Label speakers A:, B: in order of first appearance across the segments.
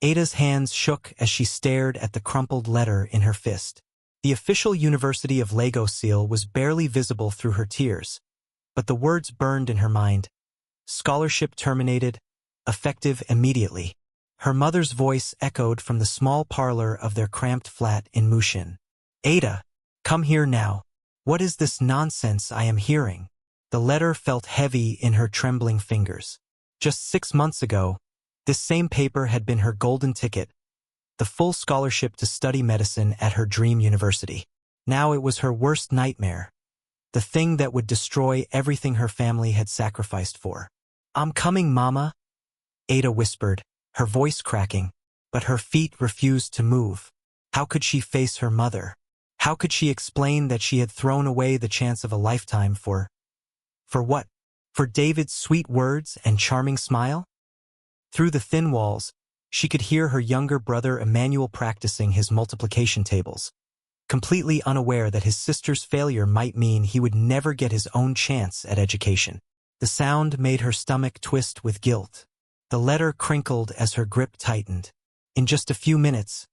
A: Ada's hands shook as she stared at the crumpled letter in her fist. The official University of Lagos seal was barely visible through her tears, but the words burned in her mind. Scholarship terminated, effective immediately. Her mother's voice echoed from the small parlor of their cramped flat in Mushin. Ada, come here now. What is this nonsense I am hearing? The letter felt heavy in her trembling fingers. Just 6 months ago, this same paper had been her golden ticket, the full scholarship to study medicine at her dream university. Now it was her worst nightmare, the thing that would destroy everything her family had sacrificed for. I'm coming, Mama, Ada whispered, her voice cracking, but her feet refused to move. How could she face her mother? How could she explain that she had thrown away the chance of a lifetime for what? For David's sweet words and charming smile? Through the thin walls, she could hear her younger brother Emmanuel practicing his multiplication tables, completely unaware that his sister's failure might mean he would never get his own chance at education. The sound made her stomach twist with guilt. The letter crinkled as her grip tightened. In just a few minutes,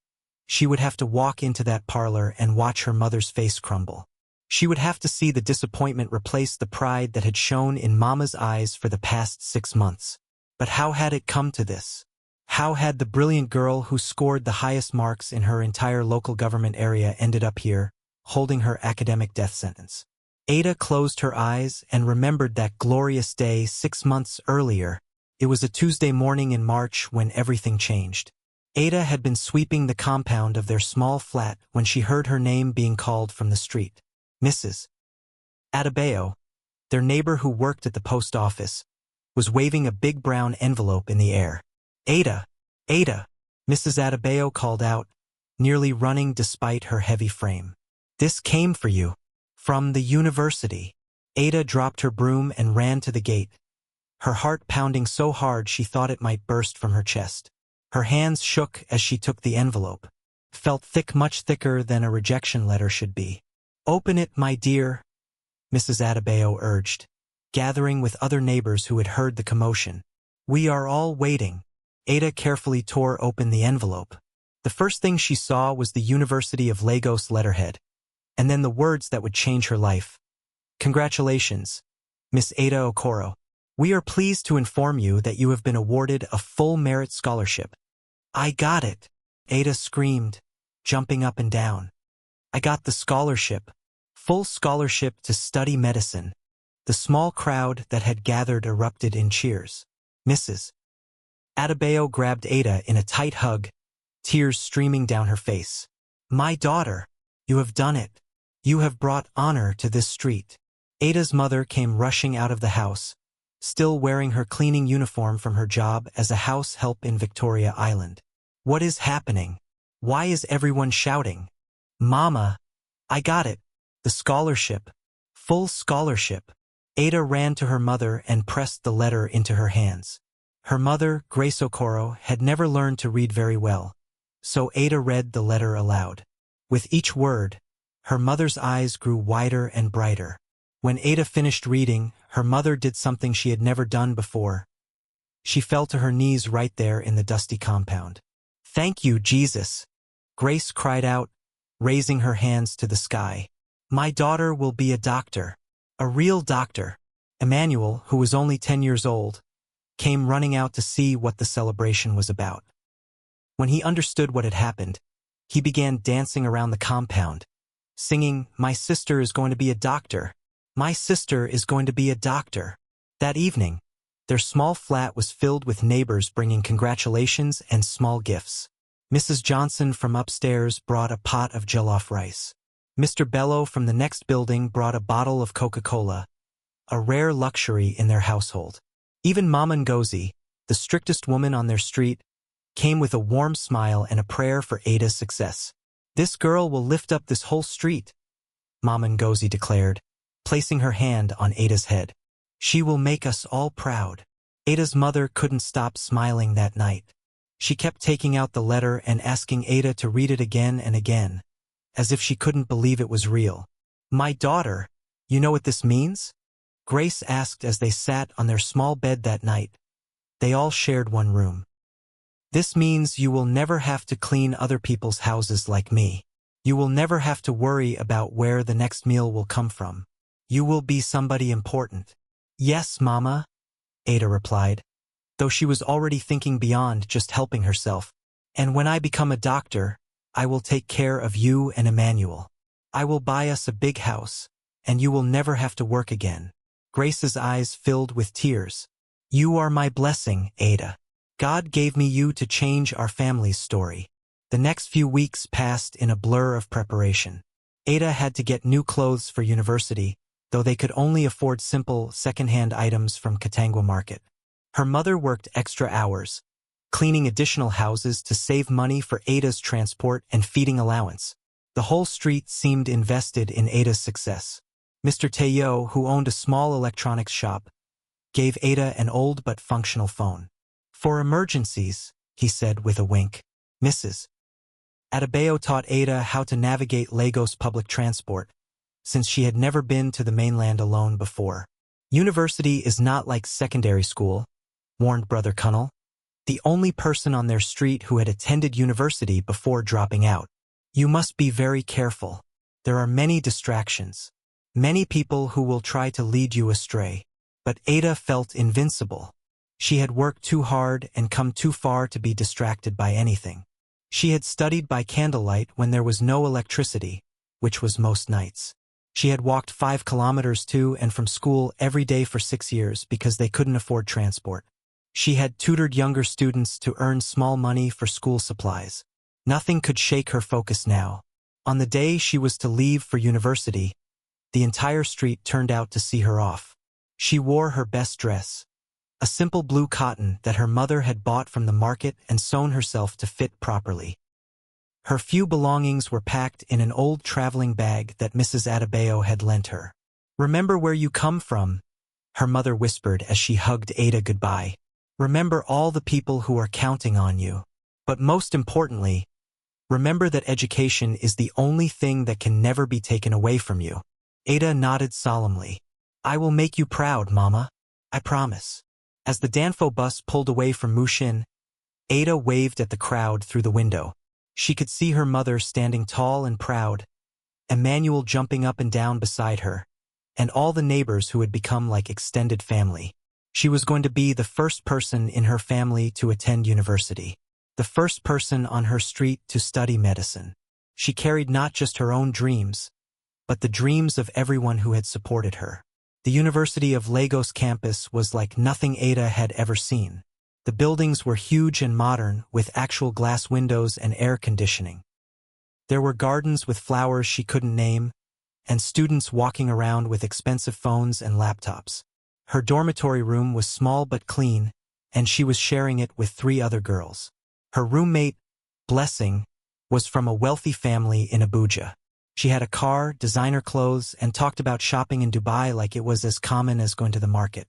A: she would have to walk into that parlor and watch her mother's face crumble. She would have to see the disappointment replace the pride that had shone in Mama's eyes for the past 6 months. But how had it come to this? How had the brilliant girl who scored the highest marks in her entire local government area ended up here, holding her academic death sentence? Ada closed her eyes and remembered that glorious day 6 months earlier. It was a Tuesday morning in March when everything changed. Ada had been sweeping the compound of their small flat when she heard her name being called from the street. Mrs. Adebayo, their neighbor who worked at the post office, was waving a big brown envelope in the air. Ada, Ada, Mrs. Adebayo called out, nearly running despite her heavy frame. This came for you. From the university. Ada dropped her broom and ran to the gate, her heart pounding so hard she thought it might burst from her chest. Her hands shook as she took the envelope. Felt thick, much thicker than a rejection letter should be. Open it, my dear, Mrs. Adebayo urged, gathering with other neighbors who had heard the commotion. We are all waiting. Ada carefully tore open the envelope. The first thing she saw was the University of Lagos letterhead, and then the words that would change her life. Congratulations, Miss Ada Okoro. We are pleased to inform you that you have been awarded a full merit scholarship. I got it, Ada screamed, jumping up and down. I got the scholarship, full scholarship to study medicine. The small crowd that had gathered erupted in cheers. Mrs. Adebayo grabbed Ada in a tight hug, tears streaming down her face. My daughter, you have done it. You have brought honor to this street. Ada's mother came rushing out of the house, still wearing her cleaning uniform from her job as a house help in Victoria Island. What is happening? Why is everyone shouting? Mama, I got it. The scholarship. Full scholarship. Ada ran to her mother and pressed the letter into her hands. Her mother, Grace Okoro, had never learned to read very well, so Ada read the letter aloud. With each word, her mother's eyes grew wider and brighter. When Ada finished reading, her mother did something she had never done before. She fell to her knees right there in the dusty compound. Thank you, Jesus, Grace cried out, raising her hands to the sky. My daughter will be a doctor. A real doctor. Emmanuel, who was only 10 years old, came running out to see what the celebration was about. When he understood what had happened, he began dancing around the compound, singing, My sister is going to be a doctor. My sister is going to be a doctor. That evening, their small flat was filled with neighbors bringing congratulations and small gifts. Mrs. Johnson from upstairs brought a pot of jollof rice. Mr. Bello from the next building brought a bottle of Coca-Cola, a rare luxury in their household. Even Mama Ngozi, the strictest woman on their street, came with a warm smile and a prayer for Ada's success. This girl will lift up this whole street, Mama Ngozi declared, placing her hand on Ada's head. She will make us all proud. Ada's mother couldn't stop smiling that night. She kept taking out the letter and asking Ada to read it again and again, as if she couldn't believe it was real. My daughter, you know what this means? Grace asked as they sat on their small bed that night. They all shared one room. This means you will never have to clean other people's houses like me. You will never have to worry about where the next meal will come from. You will be somebody important." "Yes, Mama," Ada replied, though she was already thinking beyond just helping herself. "And when I become a doctor, I will take care of you and Emmanuel. I will buy us a big house, and you will never have to work again." Grace's eyes filled with tears. "You are my blessing, Ada. God gave me you to change our family's story." The next few weeks passed in a blur of preparation. Ada had to get new clothes for university, though they could only afford simple, second-hand items from Katangwa Market. Her mother worked extra hours, cleaning additional houses to save money for Ada's transport and feeding allowance. The whole street seemed invested in Ada's success. Mr. Teyo, who owned a small electronics shop, gave Ada an old but functional phone. "For emergencies," he said with a wink. Mrs. Adebayo taught Ada how to navigate Lagos public transport, since she had never been to the mainland alone before. "University is not like secondary school," warned Brother Cunnell, the only person on their street who had attended university before dropping out. "You must be very careful. There are many distractions. Many people who will try to lead you astray." But Ada felt invincible. She had worked too hard and come too far to be distracted by anything. She had studied by candlelight when there was no electricity, which was most nights. She had walked 5 kilometers to and from school every day for 6 years because they couldn't afford transport. She had tutored younger students to earn small money for school supplies. Nothing could shake her focus now. On the day she was to leave for university, the entire street turned out to see her off. She wore her best dress, a simple blue cotton that her mother had bought from the market and sewn herself to fit properly. Her few belongings were packed in an old traveling bag that Mrs. Adebayo had lent her. "Remember where you come from," her mother whispered as she hugged Ada goodbye. "Remember all the people who are counting on you. But most importantly, remember that education is the only thing that can never be taken away from you." Ada nodded solemnly. "I will make you proud, Mama. I promise." As the Danfo bus pulled away from Mushin, Ada waved at the crowd through the window. She could see her mother standing tall and proud, Emmanuel jumping up and down beside her, and all the neighbors who had become like extended family. She was going to be the first person in her family to attend university, the first person on her street to study medicine. She carried not just her own dreams, but the dreams of everyone who had supported her. The University of Lagos campus was like nothing Ada had ever seen. The buildings were huge and modern, with actual glass windows and air conditioning. There were gardens with flowers she couldn't name, and students walking around with expensive phones and laptops. Her dormitory room was small but clean, and she was sharing it with 3 other girls. Her roommate, Blessing, was from a wealthy family in Abuja. She had a car, designer clothes, and talked about shopping in Dubai like it was as common as going to the market.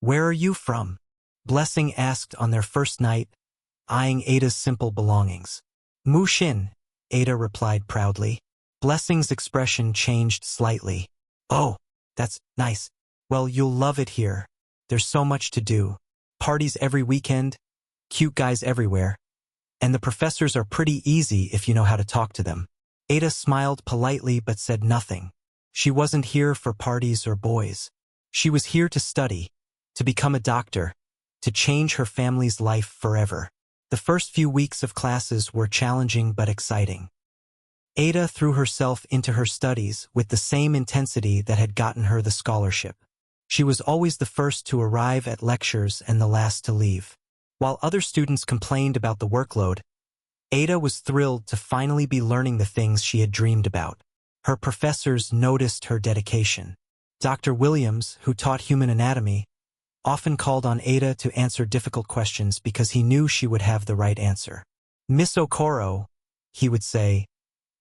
A: "Where are you from?" Blessing asked on their first night, eyeing Ada's simple belongings. "Mushin," Ada replied proudly. Blessing's expression changed slightly. "Oh, that's nice. Well, you'll love it here. There's so much to do. Parties every weekend, cute guys everywhere, and the professors are pretty easy if you know how to talk to them." Ada smiled politely but said nothing. She wasn't here for parties or boys. She was here to study, to become a doctor, to change her family's life forever. The first few weeks of classes were challenging but exciting. Ada threw herself into her studies with the same intensity that had gotten her the scholarship. She was always the first to arrive at lectures and the last to leave. While other students complained about the workload, Ada was thrilled to finally be learning the things she had dreamed about. Her professors noticed her dedication. Dr. Williams, who taught human anatomy, often called on Ada to answer difficult questions because he knew she would have the right answer. "Miss Okoro," he would say,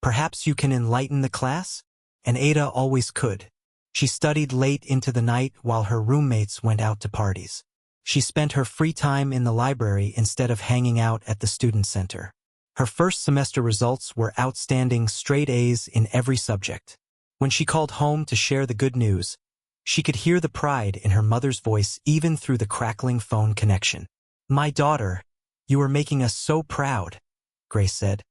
A: "perhaps you can enlighten the class?" And Ada always could. She studied late into the night while her roommates went out to parties. She spent her free time in the library instead of hanging out at the student center. Her first semester results were outstanding straight A's in every subject. When she called home to share the good news, she could hear the pride in her mother's voice even through the crackling phone connection. "My daughter," You are making us so proud, Grace said.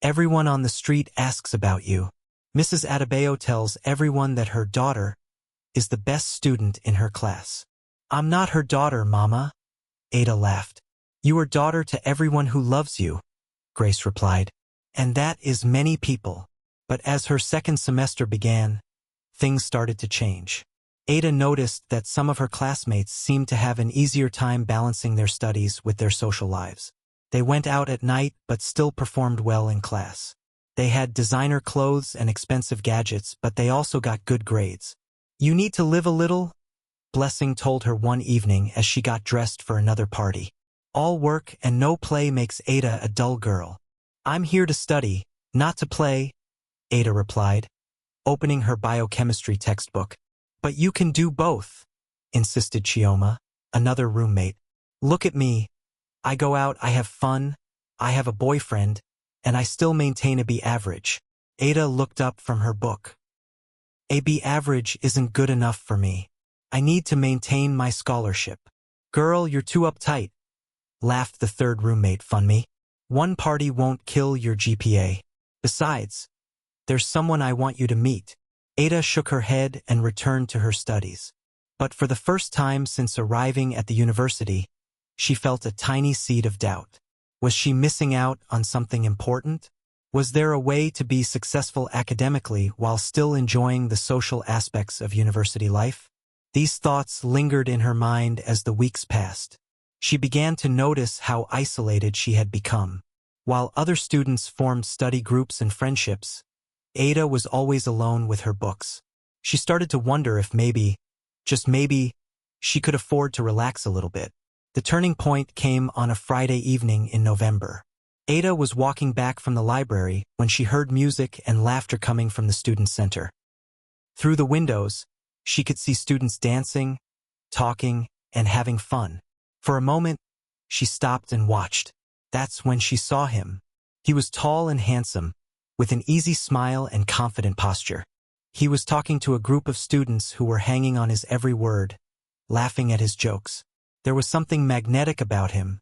A: Everyone on the street asks about you. Mrs. Adebayo tells everyone that her daughter is the best student in her class. I'm not her daughter, Mama, Ada laughed. You are daughter to everyone who loves you, Grace replied. And that is many people. But as her second semester began, things started to change. Ada noticed that some of her classmates seemed to have an easier time balancing their studies with their social lives. They went out at night but still performed well in class. They had designer clothes and expensive gadgets, but they also got good grades. You need to live a little, Blessing told her one evening as she got dressed for another party. All work and no play makes Ada a dull girl. I'm here to study, not to play, Ada replied, opening her biochemistry textbook. But you can do both, insisted Chioma, another roommate. Look at me. I go out, I have fun, I have a boyfriend, and I still maintain a B average. Ada looked up from her book. A B average isn't good enough for me. I need to maintain my scholarship. Girl, you're too uptight, laughed the third roommate, Funmi. One party won't kill your GPA. Besides, there's someone I want you to meet. Ada shook her head and returned to her studies. But for the first time since arriving at the university, she felt a tiny seed of doubt. Was she missing out on something important? Was there a way to be successful academically while still enjoying the social aspects of university life? These thoughts lingered in her mind as the weeks passed. She began to notice how isolated she had become. While other students formed study groups and friendships, Ada was always alone with her books. She started to wonder if maybe, just maybe, she could afford to relax a little bit. The turning point came on a Friday evening in November. Ada was walking back from the library when she heard music and laughter coming from the student center. Through the windows, she could see students dancing, talking, and having fun. For a moment, she stopped and watched. That's when she saw him. He was tall and handsome, with an easy smile and confident posture. He was talking to a group of students who were hanging on his every word, laughing at his jokes. There was something magnetic about him,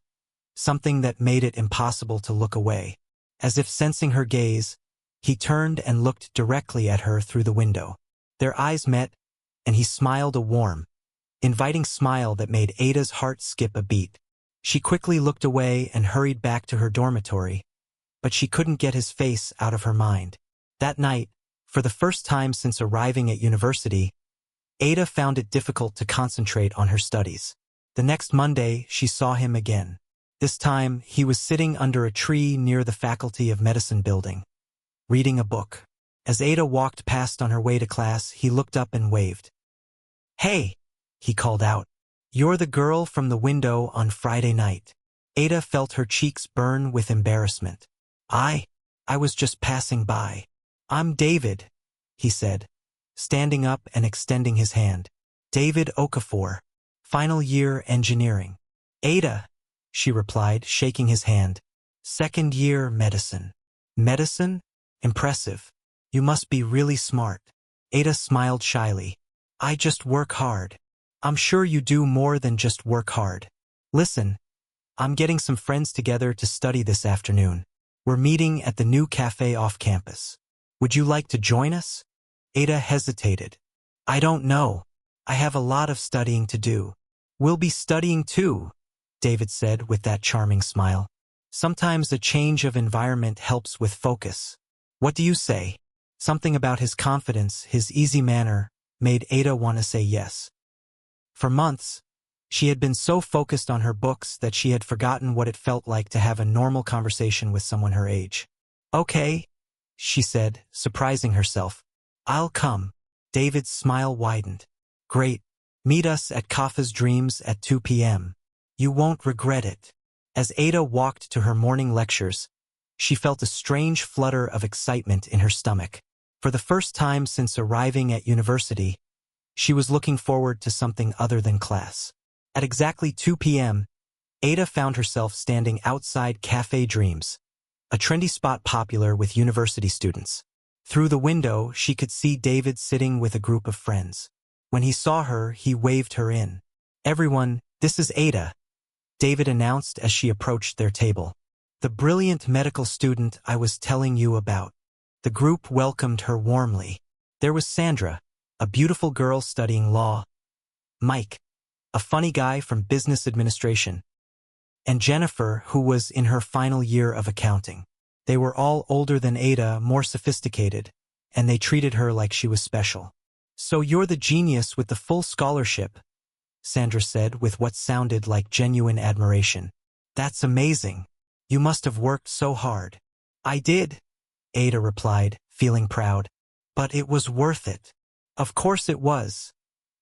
A: something that made it impossible to look away. As if sensing her gaze, he turned and looked directly at her through the window. Their eyes met, and he smiled a warm, inviting smile that made Ada's heart skip a beat. She quickly looked away and hurried back to her dormitory, but she couldn't get his face out of her mind. That night, for the first time since arriving at university, Ada found it difficult to concentrate on her studies. The next Monday, she saw him again. This time, he was sitting under a tree near the Faculty of Medicine building, reading a book. As Ada walked past on her way to class, he looked up and waved. Hey, he called out. You're the girl from the window on Friday night. Ada felt her cheeks burn with embarrassment. I was just passing by. I'm David, he said, standing up and extending his hand. David Okafor, final year engineering. Ada, she replied, shaking his hand. Second year medicine. Medicine? Impressive. You must be really smart. Ada smiled shyly. I just work hard. I'm sure you do more than just work hard. Listen, I'm getting some friends together to study this afternoon. We're meeting at the new cafe off campus. Would you like to join us? Ada hesitated. I don't know. I have a lot of studying to do. We'll be studying too, David said with that charming smile. Sometimes a change of environment helps with focus. What do you say? Something about his confidence, his easy manner, made Ada want to say yes. For months, she had been so focused on her books that she had forgotten what it felt like to have a normal conversation with someone her age. Okay, she said, surprising herself. I'll come. David's smile widened. Great. Meet us at Kaffa's Dreams at 2 p.m. You won't regret it. As Ada walked to her morning lectures, she felt a strange flutter of excitement in her stomach. For the first time since arriving at university, she was looking forward to something other than class. At exactly 2 p.m., Ada found herself standing outside Cafe Dreams, a trendy spot popular with university students. Through the window, she could see David sitting with a group of friends. When he saw her, he waved her in. Everyone, this is Ada, David announced as she approached their table. The brilliant medical student I was telling you about. The group welcomed her warmly. There was Sandra, a beautiful girl studying law, Mike, a funny guy from business administration, and Jennifer, who was in her final year of accounting. They were all older than Ada, more sophisticated, and they treated her like she was special. So you're the genius with the full scholarship, Sandra said with what sounded like genuine admiration. That's amazing. You must have worked so hard. I did, Ada replied, feeling proud. But it was worth it. Of course it was,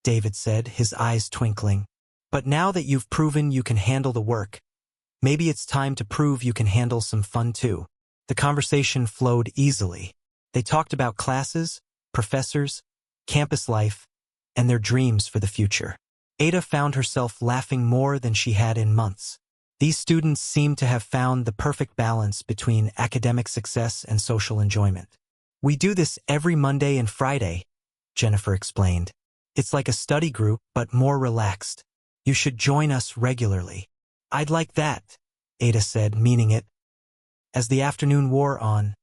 A: David said, his eyes twinkling. But now that you've proven you can handle the work, maybe it's time to prove you can handle some fun too. The conversation flowed easily. They talked about classes, professors, campus life, and their dreams for the future. Ada found herself laughing more than she had in months. These students seemed to have found the perfect balance between academic success and social enjoyment. We do this every Monday and Friday, Jennifer explained. It's like a study group, but more relaxed. You should join us regularly. I'd like that, Ada said, meaning it. As the afternoon wore on,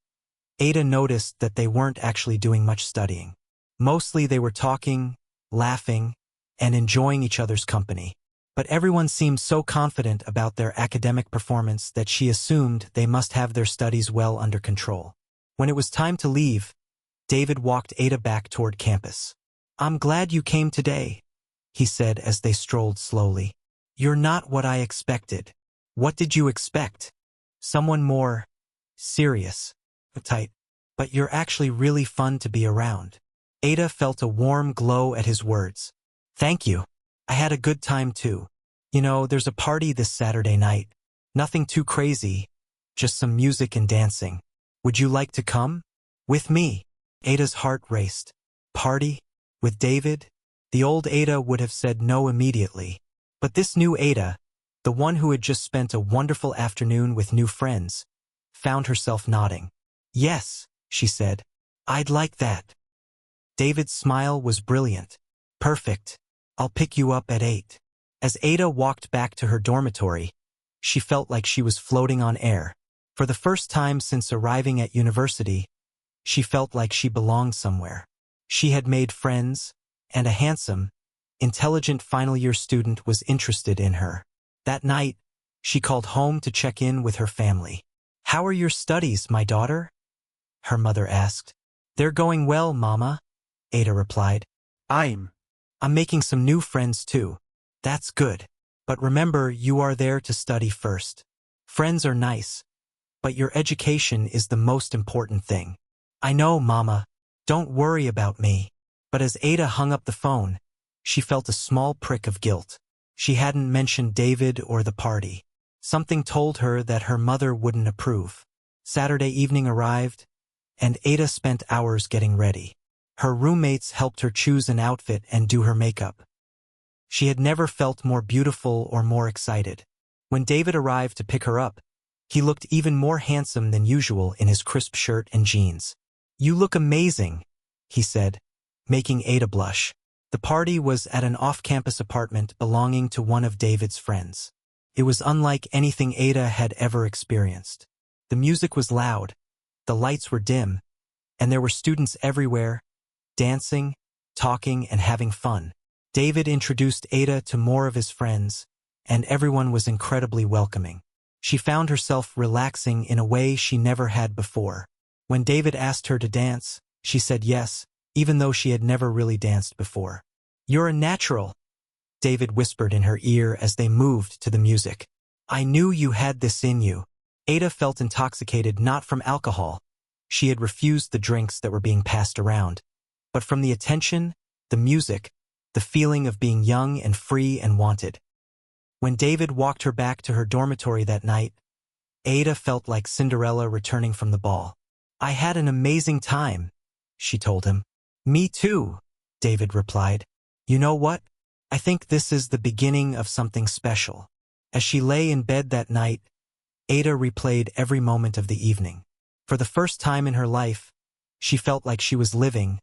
A: Ada noticed that they weren't actually doing much studying. Mostly they were talking, laughing, and enjoying each other's company. But everyone seemed so confident about their academic performance that she assumed they must have their studies well under control. When it was time to leave, David walked Ada back toward campus. I'm glad you came today, he said as they strolled slowly. You're not what I expected. What did you expect? Someone more serious, tight, but you're actually really fun to be around. Ada felt a warm glow at his words. Thank you. I had a good time too. You know, there's a party this Saturday night. Nothing too crazy, just some music and dancing. Would you like to come? With me? Ada's heart raced. Party? With David? The old Ada would have said no immediately. But this new Ada, the one who had just spent a wonderful afternoon with new friends, found herself nodding. Yes, she said. I'd like that. David's smile was brilliant. Perfect. I'll pick you up at 8. As Ada walked back to her dormitory, she felt like she was floating on air. For the first time since arriving at university, she felt like she belonged somewhere. She had made friends, and a handsome, intelligent final-year student was interested in her. That night, she called home to check in with her family. How are your studies, my daughter? Her mother asked. They're going well, Mama, Ada replied. I'm making some new friends too. That's good. But remember, you are there to study first. Friends are nice, but your education is the most important thing. I know, Mama. Don't worry about me. But as Ada hung up the phone, she felt a small prick of guilt. She hadn't mentioned David or the party. Something told her that her mother wouldn't approve. Saturday evening arrived, and Ada spent hours getting ready. Her roommates helped her choose an outfit and do her makeup. She had never felt more beautiful or more excited. When David arrived to pick her up, he looked even more handsome than usual in his crisp shirt and jeans. You look amazing, he said, making Ada blush. The party was at an off-campus apartment belonging to one of David's friends. It was unlike anything Ada had ever experienced. The music was loud, the lights were dim, and there were students everywhere, dancing, talking, and having fun. David introduced Ada to more of his friends, and everyone was incredibly welcoming. She found herself relaxing in a way she never had before. When David asked her to dance, she said yes, even though she had never really danced before. You're a natural, David whispered in her ear as they moved to the music. I knew you had this in you. Ada felt intoxicated not from alcohol. She had refused the drinks that were being passed around, but from the attention, the music, the feeling of being young and free and wanted. When David walked her back to her dormitory that night, Ada felt like Cinderella returning from the ball. I had an amazing time, she told him. Me too, David replied. You know what? I think this is the beginning of something special. As she lay in bed that night, Ada replayed every moment of the evening. For the first time in her life, she felt like she was living,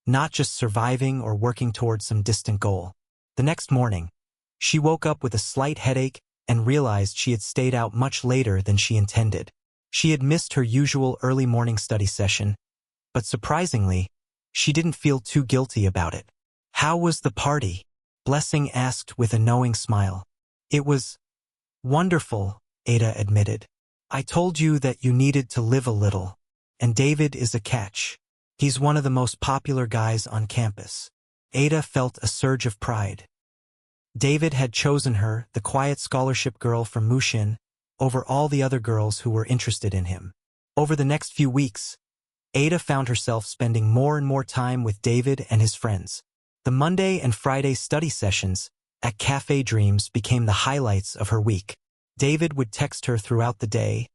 A: not just surviving or working towards some distant goal. The next morning, she woke up with a slight headache and realized she had stayed out much later than she intended. She had missed her usual early morning study session, but surprisingly, she didn't feel too guilty about it. "How was the party?" Blessing asked with a knowing smile. "It was wonderful," Ada admitted. "I told you that you needed to live a little, and David is a catch. He's one of the most popular guys on campus." Ada felt a surge of pride. David had chosen her, the quiet scholarship girl from Mushin, over all the other girls who were interested in him. Over the next few weeks, Ada found herself spending more and more time with David and his friends. The Monday and Friday study sessions at Cafe Dreams became the highlights of her week. David would text her throughout the day,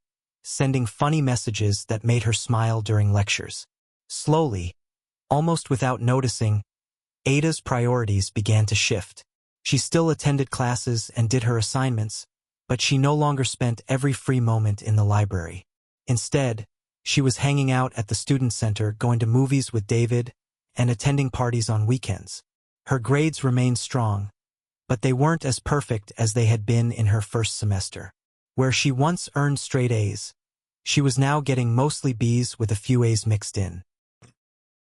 A: sending funny messages that made her smile during lectures. Slowly, almost without noticing, Ada's priorities began to shift. She still attended classes and did her assignments, but she no longer spent every free moment in the library. Instead, she was hanging out at the student center, going to movies with David, and attending parties on weekends. Her grades remained strong, but they weren't as perfect as they had been in her first semester. Where she once earned straight A's, she was now getting mostly B's with a few A's mixed in.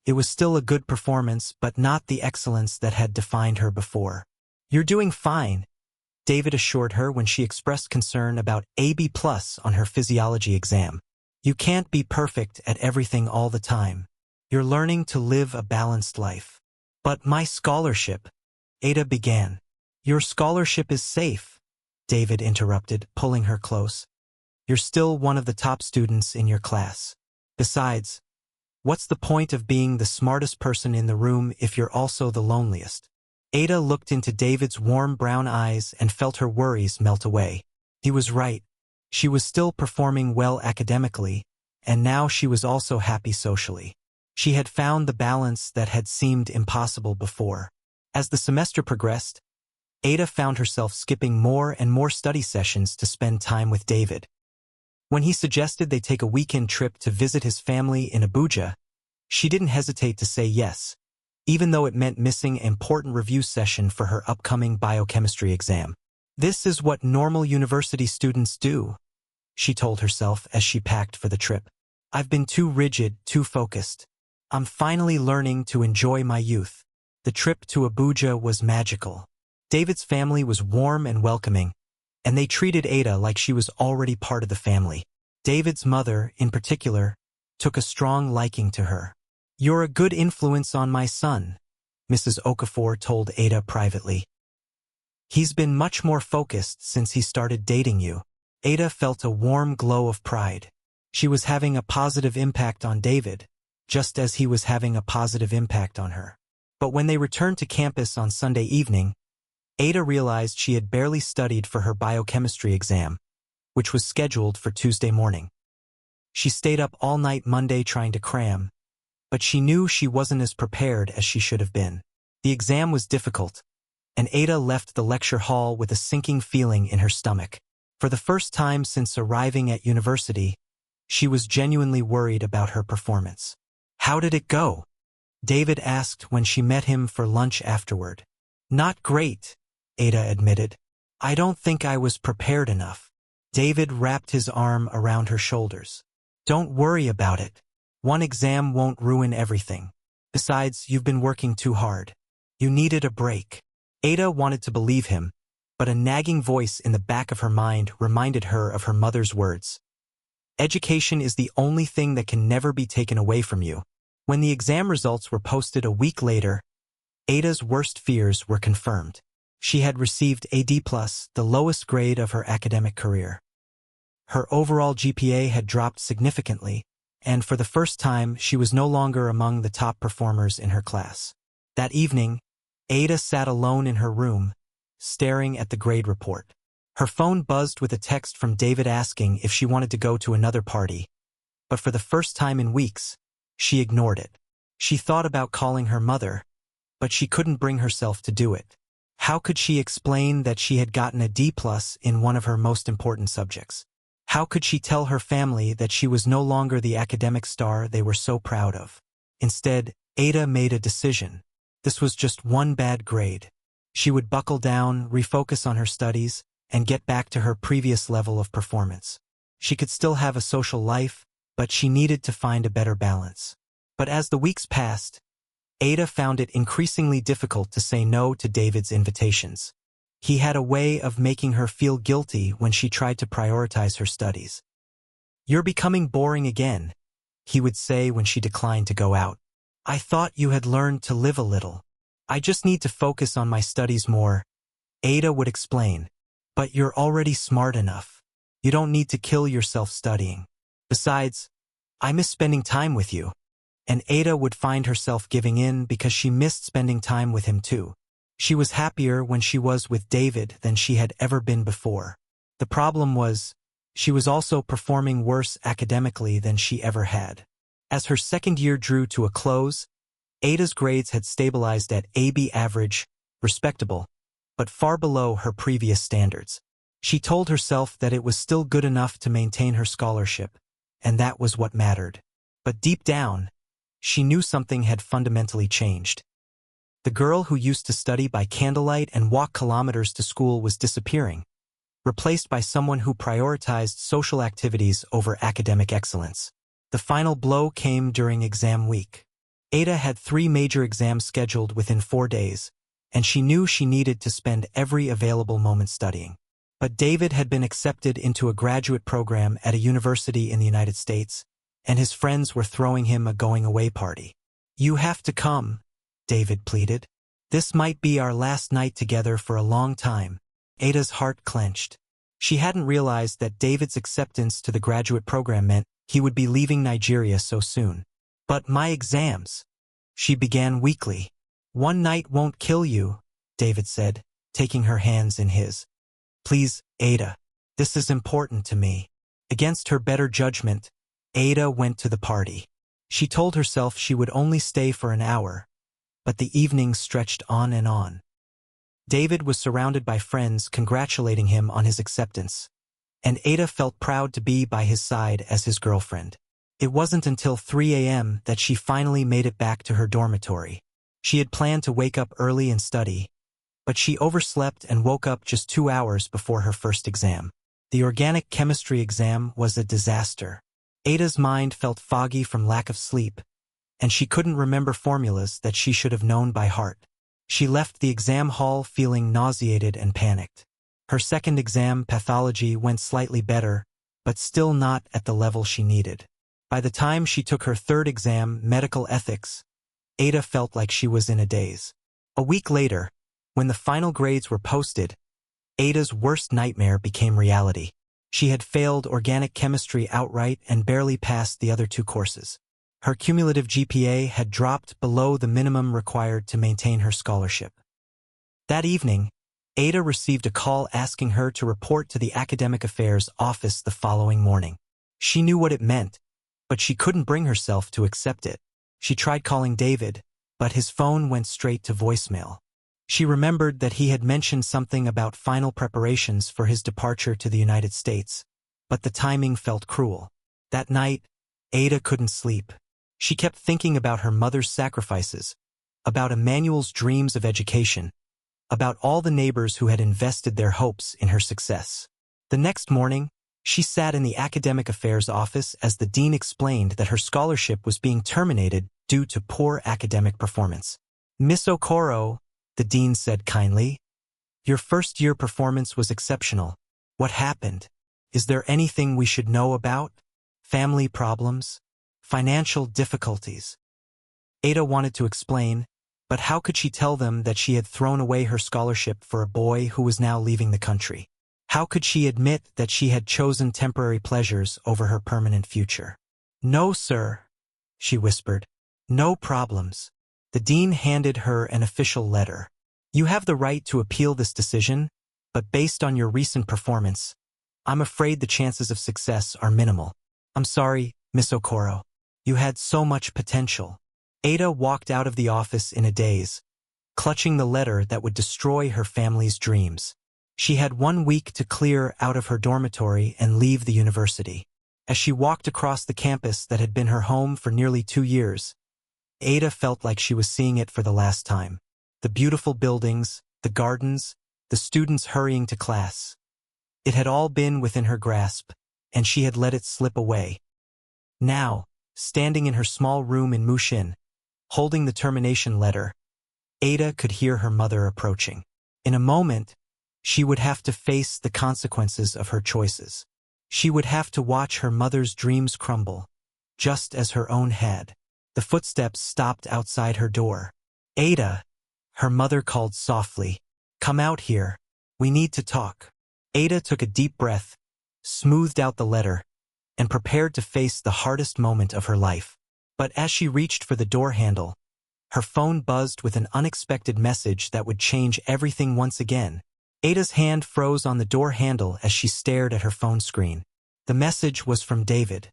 A: It was still a good performance, but not the excellence that had defined her before. "You're doing fine," David assured her when she expressed concern about AB+ on her physiology exam. "You can't be perfect at everything all the time. You're learning to live a balanced life." "But my scholarship," Ada began. "Your scholarship is safe," David interrupted, pulling her close. "You're still one of the top students in your class. Besides, what's the point of being the smartest person in the room if you're also the loneliest?" Ada looked into David's warm brown eyes and felt her worries melt away. He was right. She was still performing well academically, and now she was also happy socially. She had found the balance that had seemed impossible before. As the semester progressed, Ada found herself skipping more and more study sessions to spend time with David. When he suggested they take a weekend trip to visit his family in Abuja, she didn't hesitate to say yes, even though it meant missing an important review session for her upcoming biochemistry exam. "This is what normal university students do," she told herself as she packed for the trip. "I've been too rigid, too focused. I'm finally learning to enjoy my youth." The trip to Abuja was magical. David's family was warm and welcoming, and they treated Ada like she was already part of the family. David's mother, in particular, took a strong liking to her. "You're a good influence on my son," Mrs. Okafor told Ada privately. "He's been much more focused since he started dating you." Ada felt a warm glow of pride. She was having a positive impact on David, just as he was having a positive impact on her. But when they returned to campus on Sunday evening, Ada realized she had barely studied for her biochemistry exam, which was scheduled for Tuesday morning. She stayed up all night Monday trying to cram, but she knew she wasn't as prepared as she should have been. The exam was difficult, and Ada left the lecture hall with a sinking feeling in her stomach. For the first time since arriving at university, she was genuinely worried about her performance. "How did it go?" David asked when she met him for lunch afterward. "Not great," Ada admitted. "I don't think I was prepared enough." David wrapped his arm around her shoulders. "Don't worry about it. One exam won't ruin everything. Besides, you've been working too hard. You needed a break." Ada wanted to believe him, but a nagging voice in the back of her mind reminded her of her mother's words. "Education is the only thing that can never be taken away from you." When the exam results were posted a week later, Ada's worst fears were confirmed. She had received a D+, the lowest grade of her academic career. Her overall GPA had dropped significantly, and for the first time she was no longer among the top performers in her class. That evening, Ada sat alone in her room, staring at the grade report. Her phone buzzed with a text from David asking if she wanted to go to another party, but for the first time in weeks, she ignored it. She thought about calling her mother, but she couldn't bring herself to do it. How could she explain that she had gotten a D+ in one of her most important subjects? How could she tell her family that she was no longer the academic star they were so proud of? Instead, Ada made a decision. This was just one bad grade. She would buckle down, refocus on her studies, and get back to her previous level of performance. She could still have a social life, but she needed to find a better balance. But as the weeks passed, Ada found it increasingly difficult to say no to David's invitations. He had a way of making her feel guilty when she tried to prioritize her studies. "You're becoming boring again," he would say when she declined to go out. "I thought you had learned to live a little. I just need to focus on my studies more," Ada would explain. "But you're already smart enough. You don't need to kill yourself studying. Besides, I miss spending time with you." And Ada would find herself giving in because she missed spending time with him too. She was happier when she was with David than she had ever been before. The problem was, she was also performing worse academically than she ever had. As her second year drew to a close, Ada's grades had stabilized at AB average, respectable, but far below her previous standards. She told herself that it was still good enough to maintain her scholarship, and that was what mattered. But deep down, she knew something had fundamentally changed. The girl who used to study by candlelight and walk kilometers to school was disappearing, replaced by someone who prioritized social activities over academic excellence. The final blow came during exam week. Ada had 3 major exams scheduled within 4 days, and she knew she needed to spend every available moment studying. But David had been accepted into a graduate program at a university in the United States, and his friends were throwing him a going-away party. "You have to come," David pleaded. "This might be our last night together for a long time." Ada's heart clenched. She hadn't realized that David's acceptance to the graduate program meant he would be leaving Nigeria so soon. "But my exams," she began weakly. "One night won't kill you," David said, taking her hands in his. "Please, Ada, this is important to me." Against her better judgment, Ada went to the party. She told herself she would only stay for an hour, but the evening stretched on and on. David was surrounded by friends congratulating him on his acceptance, and Ada felt proud to be by his side as his girlfriend. It wasn't until 3 a.m. that she finally made it back to her dormitory. She had planned to wake up early and study, but she overslept and woke up just 2 hours before her first exam. The organic chemistry exam was a disaster. Ada's mind felt foggy from lack of sleep, and she couldn't remember formulas that she should have known by heart. She left the exam hall feeling nauseated and panicked. Her second exam, pathology, went slightly better, but still not at the level she needed. By the time she took her third exam, medical ethics, Ada felt like she was in a daze. A week later, when the final grades were posted, Ada's worst nightmare became reality. She had failed organic chemistry outright and barely passed the other 2 courses. Her cumulative GPA had dropped below the minimum required to maintain her scholarship. That evening, Ada received a call asking her to report to the Academic Affairs office the following morning. She knew what it meant, but she couldn't bring herself to accept it. She tried calling David, but his phone went straight to voicemail. She remembered that he had mentioned something about final preparations for his departure to the United States, but the timing felt cruel. That night, Ada couldn't sleep. She kept thinking about her mother's sacrifices, about Emmanuel's dreams of education, about all the neighbors who had invested their hopes in her success. The next morning, she sat in the Academic Affairs office as the dean explained that her scholarship was being terminated due to poor academic performance. "Miss Okoro," the dean said kindly, "your first-year performance was exceptional. What happened? Is there anything we should know about? Family problems? Financial difficulties?" Ada wanted to explain, but how could she tell them that she had thrown away her scholarship for a boy who was now leaving the country? How could she admit that she had chosen temporary pleasures over her permanent future? "No, sir," she whispered. "No problems." The dean handed her an official letter. "You have the right to appeal this decision, but based on your recent performance, I'm afraid the chances of success are minimal. I'm sorry, Miss Okoro. You had so much potential." Ada walked out of the office in a daze, clutching the letter that would destroy her family's dreams. She had 1 week to clear out of her dormitory and leave the university. As she walked across the campus that had been her home for nearly 2 years, Ada felt like she was seeing it for the last time. The beautiful buildings, the gardens, the students hurrying to class. It had all been within her grasp, and she had let it slip away. Now, standing in her small room in Mushin, holding the termination letter, Ada could hear her mother approaching. In a moment, she would have to face the consequences of her choices. She would have to watch her mother's dreams crumble, just as her own had. The footsteps stopped outside her door. "Ada," her mother called softly. "Come out here. We need to talk." Ada took a deep breath, smoothed out the letter, and prepared to face the hardest moment of her life. But as she reached for the door handle, her phone buzzed with an unexpected message that would change everything once again. Ada's hand froze on the door handle as she stared at her phone screen. The message was from David,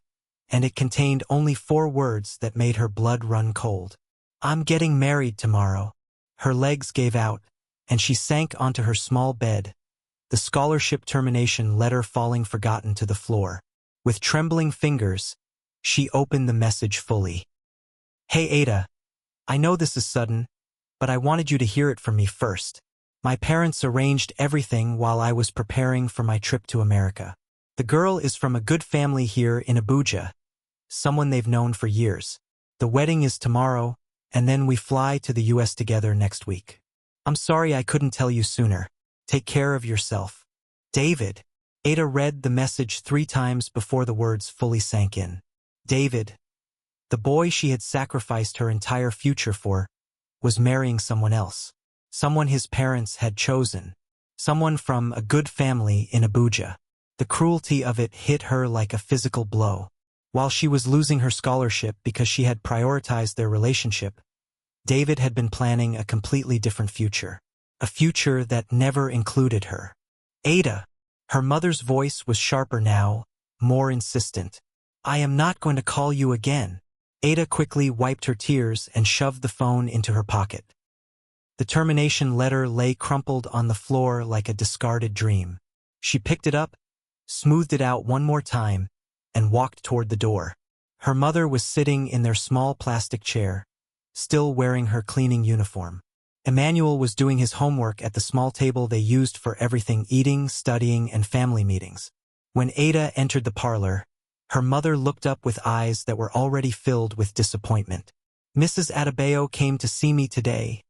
A: and it contained only 4 words that made her blood run cold. "I'm getting married tomorrow." Her legs gave out, and she sank onto her small bed, the scholarship termination letter falling forgotten to the floor. With trembling fingers, she opened the message fully. "Hey Ada, I know this is sudden, but I wanted you to hear it from me first. My parents arranged everything while I was preparing for my trip to America. The girl is from a good family here in Abuja, someone they've known for years. The wedding is tomorrow, and then we fly to the US together next week. I'm sorry I couldn't tell you sooner. Take care of yourself. David." Ada read the message 3 times before the words fully sank in. David, the boy she had sacrificed her entire future for, was marrying someone else. Someone his parents had chosen. Someone from a good family in Abuja. The cruelty of it hit her like a physical blow. While she was losing her scholarship because she had prioritized their relationship, David had been planning a completely different future. A future that never included her. "Ada." Her mother's voice was sharper now, more insistent. "I am not going to call you again." Ada quickly wiped her tears and shoved the phone into her pocket. The termination letter lay crumpled on the floor like a discarded dream. She picked it up, smoothed it out one more time, and walked toward the door. Her mother was sitting in their small plastic chair, still wearing her cleaning uniform. Emmanuel was doing his homework at the small table they used for everything: eating, studying, and family meetings. When Ada entered the parlor, her mother looked up with eyes that were already filled with disappointment. "Mrs. Adebayo came to see me today,"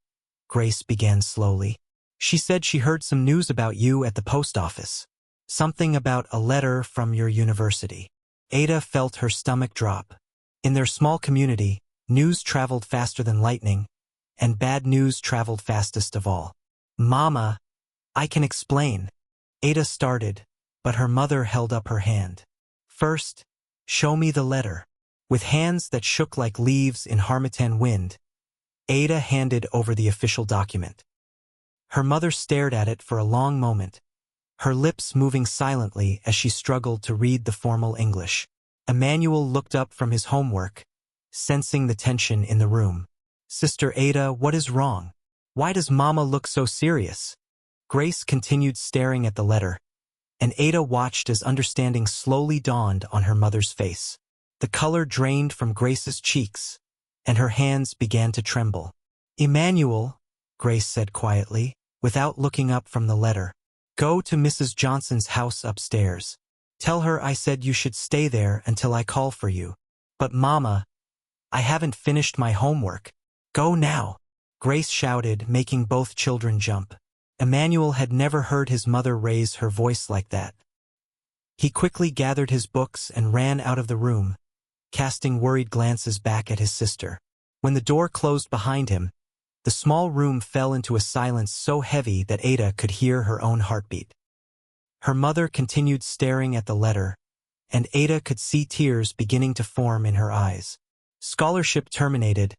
A: Grace began slowly. "She said she heard some news about you at the post office. Something about a letter from your university." Ada felt her stomach drop. In their small community, news traveled faster than lightning, and bad news traveled fastest of all. "Mama, I can explain." Ada started, but her mother held up her hand. "First, show me the letter." With hands that shook like leaves in harmattan wind, Ada handed over the official document. Her mother stared at it for a long moment, her lips moving silently as she struggled to read the formal English. Emmanuel looked up from his homework, sensing the tension in the room. "Sister Ada, what is wrong? Why does Mama look so serious?" Grace continued staring at the letter, and Ada watched as understanding slowly dawned on her mother's face. The color drained from Grace's cheeks, and her hands began to tremble. "Emmanuel," Grace said quietly, without looking up from the letter, "go to Mrs. Johnson's house upstairs. Tell her I said you should stay there until I call for you." "But Mama, I haven't finished my homework." "Go now," Grace shouted, making both children jump. Emmanuel had never heard his mother raise her voice like that. He quickly gathered his books and ran out of the room, casting worried glances back at his sister. When the door closed behind him, the small room fell into a silence so heavy that Ada could hear her own heartbeat. Her mother continued staring at the letter, and Ada could see tears beginning to form in her eyes. "Scholarship terminated,"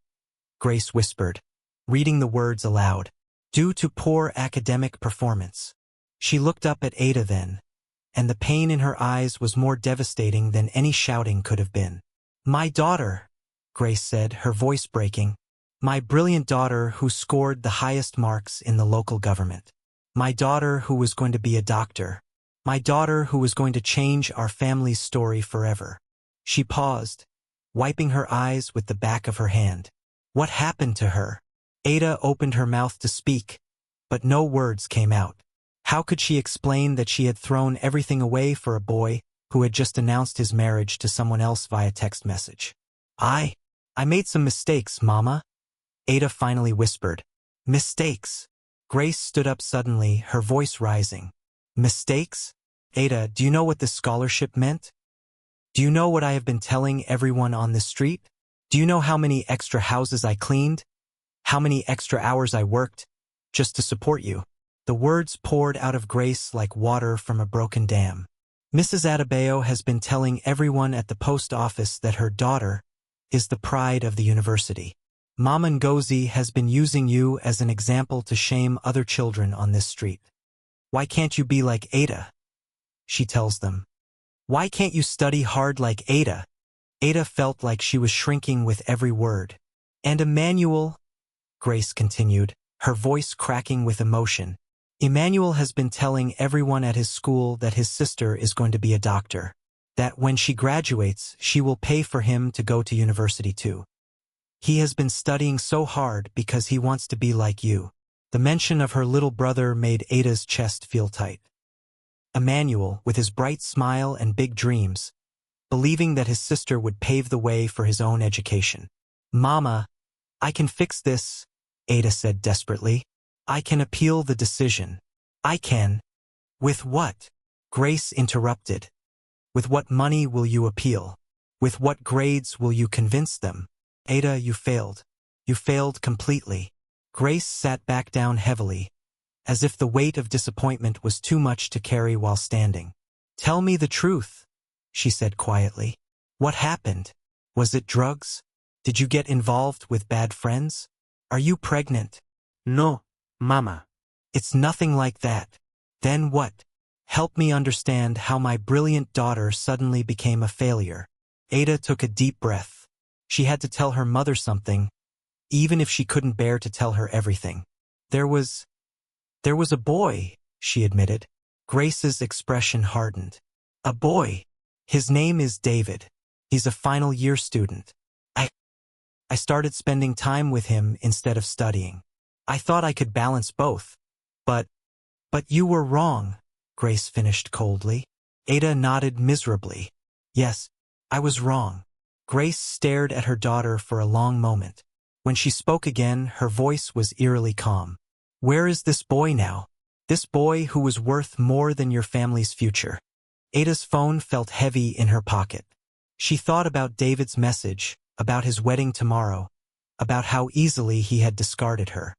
A: Grace whispered, reading the words aloud, "due to poor academic performance." She looked up at Ada then, and the pain in her eyes was more devastating than any shouting could have been. "My daughter," Grace said, her voice breaking. "My brilliant daughter who scored the highest marks in the local government. My daughter who was going to be a doctor. My daughter who was going to change our family's story forever." She paused, wiping her eyes with the back of her hand. "What happened to her?" Ada opened her mouth to speak, but no words came out. How could she explain that she had thrown everything away for a boy who had just announced his marriage to someone else via text message? I made some mistakes, Mama, Ada finally whispered. Mistakes? Grace stood up suddenly, her voice rising. Mistakes? Ada, do you know what this scholarship meant? Do you know what I have been telling everyone on this street? Do you know how many extra houses I cleaned? How many extra hours I worked just to support you? The words poured out of Grace like water from a broken dam. Mrs. Adebayo has been telling everyone at the post office that her daughter is the pride of the university. Mama Ngozi has been using you as an example to shame other children on this street. Why can't you be like Ada? She tells them. Why can't you study hard like Ada? Ada felt like she was shrinking with every word. And Emmanuel, Grace continued, her voice cracking with emotion. Emmanuel has been telling everyone at his school that his sister is going to be a doctor. That when she graduates, she will pay for him to go to university too. He has been studying so hard because he wants to be like you. The mention of her little brother made Ada's chest feel tight. Emmanuel, with his bright smile and big dreams, believing that his sister would pave the way for his own education. Mama, I can fix this, Ada said desperately. I can appeal the decision. I can. With what? Grace interrupted. With what money will you appeal? With what grades will you convince them? Ada, you failed. You failed completely. Grace sat back down heavily, as if the weight of disappointment was too much to carry while standing. Tell me the truth, she said quietly. What happened? Was it drugs? Did you get involved with bad friends? Are you pregnant? No, Mama. It's nothing like that. Then what? Help me understand how my brilliant daughter suddenly became a failure. Ada took a deep breath. She had to tell her mother something, even if she couldn't bear to tell her everything. There was a boy, she admitted. Grace's expression hardened. A boy. His name is David. He's a final year student. I started spending time with him instead of studying. I thought I could balance both. But you were wrong, Grace finished coldly. Ada nodded miserably. Yes, I was wrong. Grace stared at her daughter for a long moment. When she spoke again, her voice was eerily calm. Where is this boy now? This boy who was worth more than your family's future. Ada's phone felt heavy in her pocket. She thought about David's message, about his wedding tomorrow, about how easily he had discarded her.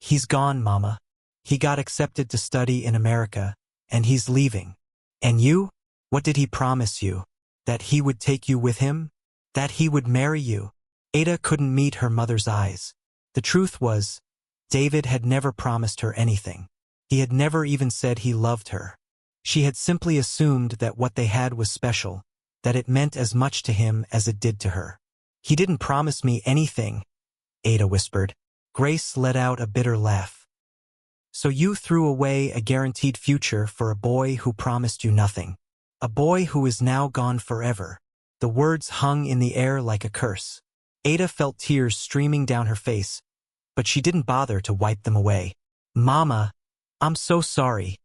A: He's gone, Mama. He got accepted to study in America, and he's leaving. And you? What did he promise you? That he would take you with him? That he would marry you? Ada couldn't meet her mother's eyes. The truth was, David had never promised her anything. He had never even said he loved her. She had simply assumed that what they had was special, that it meant as much to him as it did to her. He didn't promise me anything, Ada whispered. Grace let out a bitter laugh. So you threw away a guaranteed future for a boy who promised you nothing. A boy who is now gone forever. The words hung in the air like a curse. Ada felt tears streaming down her face, but she didn't bother to wipe them away. Mama, I'm so sorry.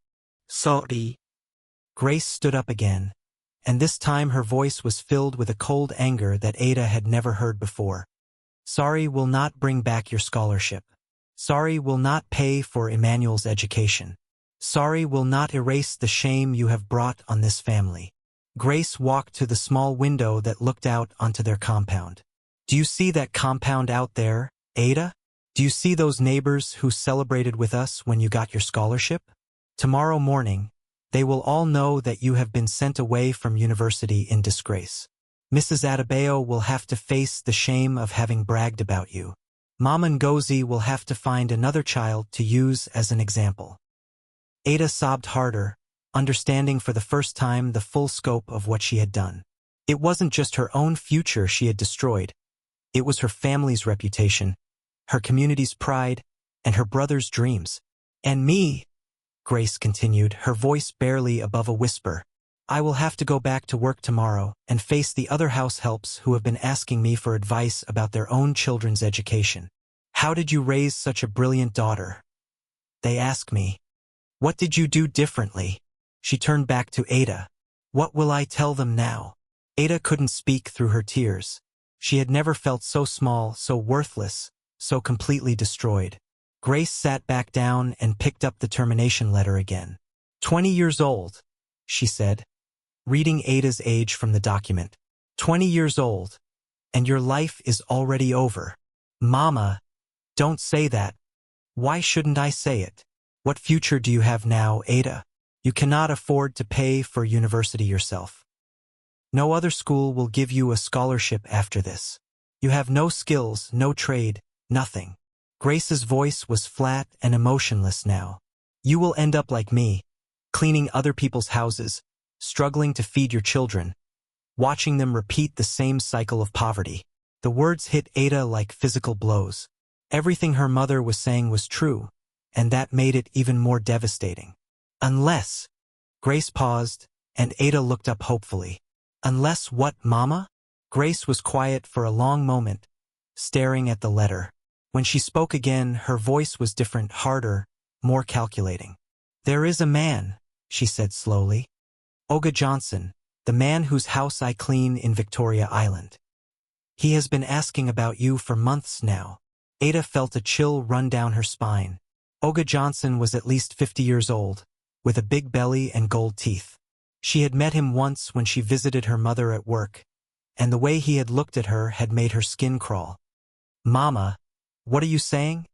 A: Sorry. Grace stood up again, and this time her voice was filled with a cold anger that Ada had never heard before. Sorry will not bring back your scholarship. Sorry will not pay for Emmanuel's education. Sorry will not erase the shame you have brought on this family. Grace walked to the small window that looked out onto their compound. Do you see that compound out there, Ada? Do you see those neighbors who celebrated with us when you got your scholarship? Tomorrow morning, they will all know that you have been sent away from university in disgrace. Mrs. Adebayo will have to face the shame of having bragged about you. Mama Ngozi will have to find another child to use as an example. Ada sobbed harder, understanding for the first time the full scope of what she had done. It wasn't just her own future she had destroyed. It was her family's reputation, her community's pride, and her brother's dreams. And me, Grace continued, her voice barely above a whisper. I will have to go back to work tomorrow and face the other house helps who have been asking me for advice about their own children's education. How did you raise such a brilliant daughter? They ask me. What did you do differently? She turned back to Ada. What will I tell them now? Ada couldn't speak through her tears. She had never felt so small, so worthless, so completely destroyed. Grace sat back down and picked up the termination letter again. 20 years old, she said, reading Ada's age from the document. 20 years old, and your life is already over. Mama, don't say that. Why shouldn't I say it? What future do you have now, Ada? You cannot afford to pay for university yourself. No other school will give you a scholarship after this. You have no skills, no trade, nothing. Grace's voice was flat and emotionless now. You will end up like me, cleaning other people's houses, struggling to feed your children, watching them repeat the same cycle of poverty. The words hit Ada like physical blows. Everything her mother was saying was true, and that made it even more devastating. Unless, Grace paused, and Ada looked up hopefully. Unless what, Mama? Grace was quiet for a long moment, staring at the letter. When she spoke again, her voice was different, harder, more calculating. There is a man, she said slowly. Oga Johnson, the man whose house I clean in Victoria Island. He has been asking about you for months now. Ada felt a chill run down her spine. Oga Johnson was at least 50 years old, with a big belly and gold teeth. She had met him once when she visited her mother at work, and the way he had looked at her had made her skin crawl. Mama, what are you saying?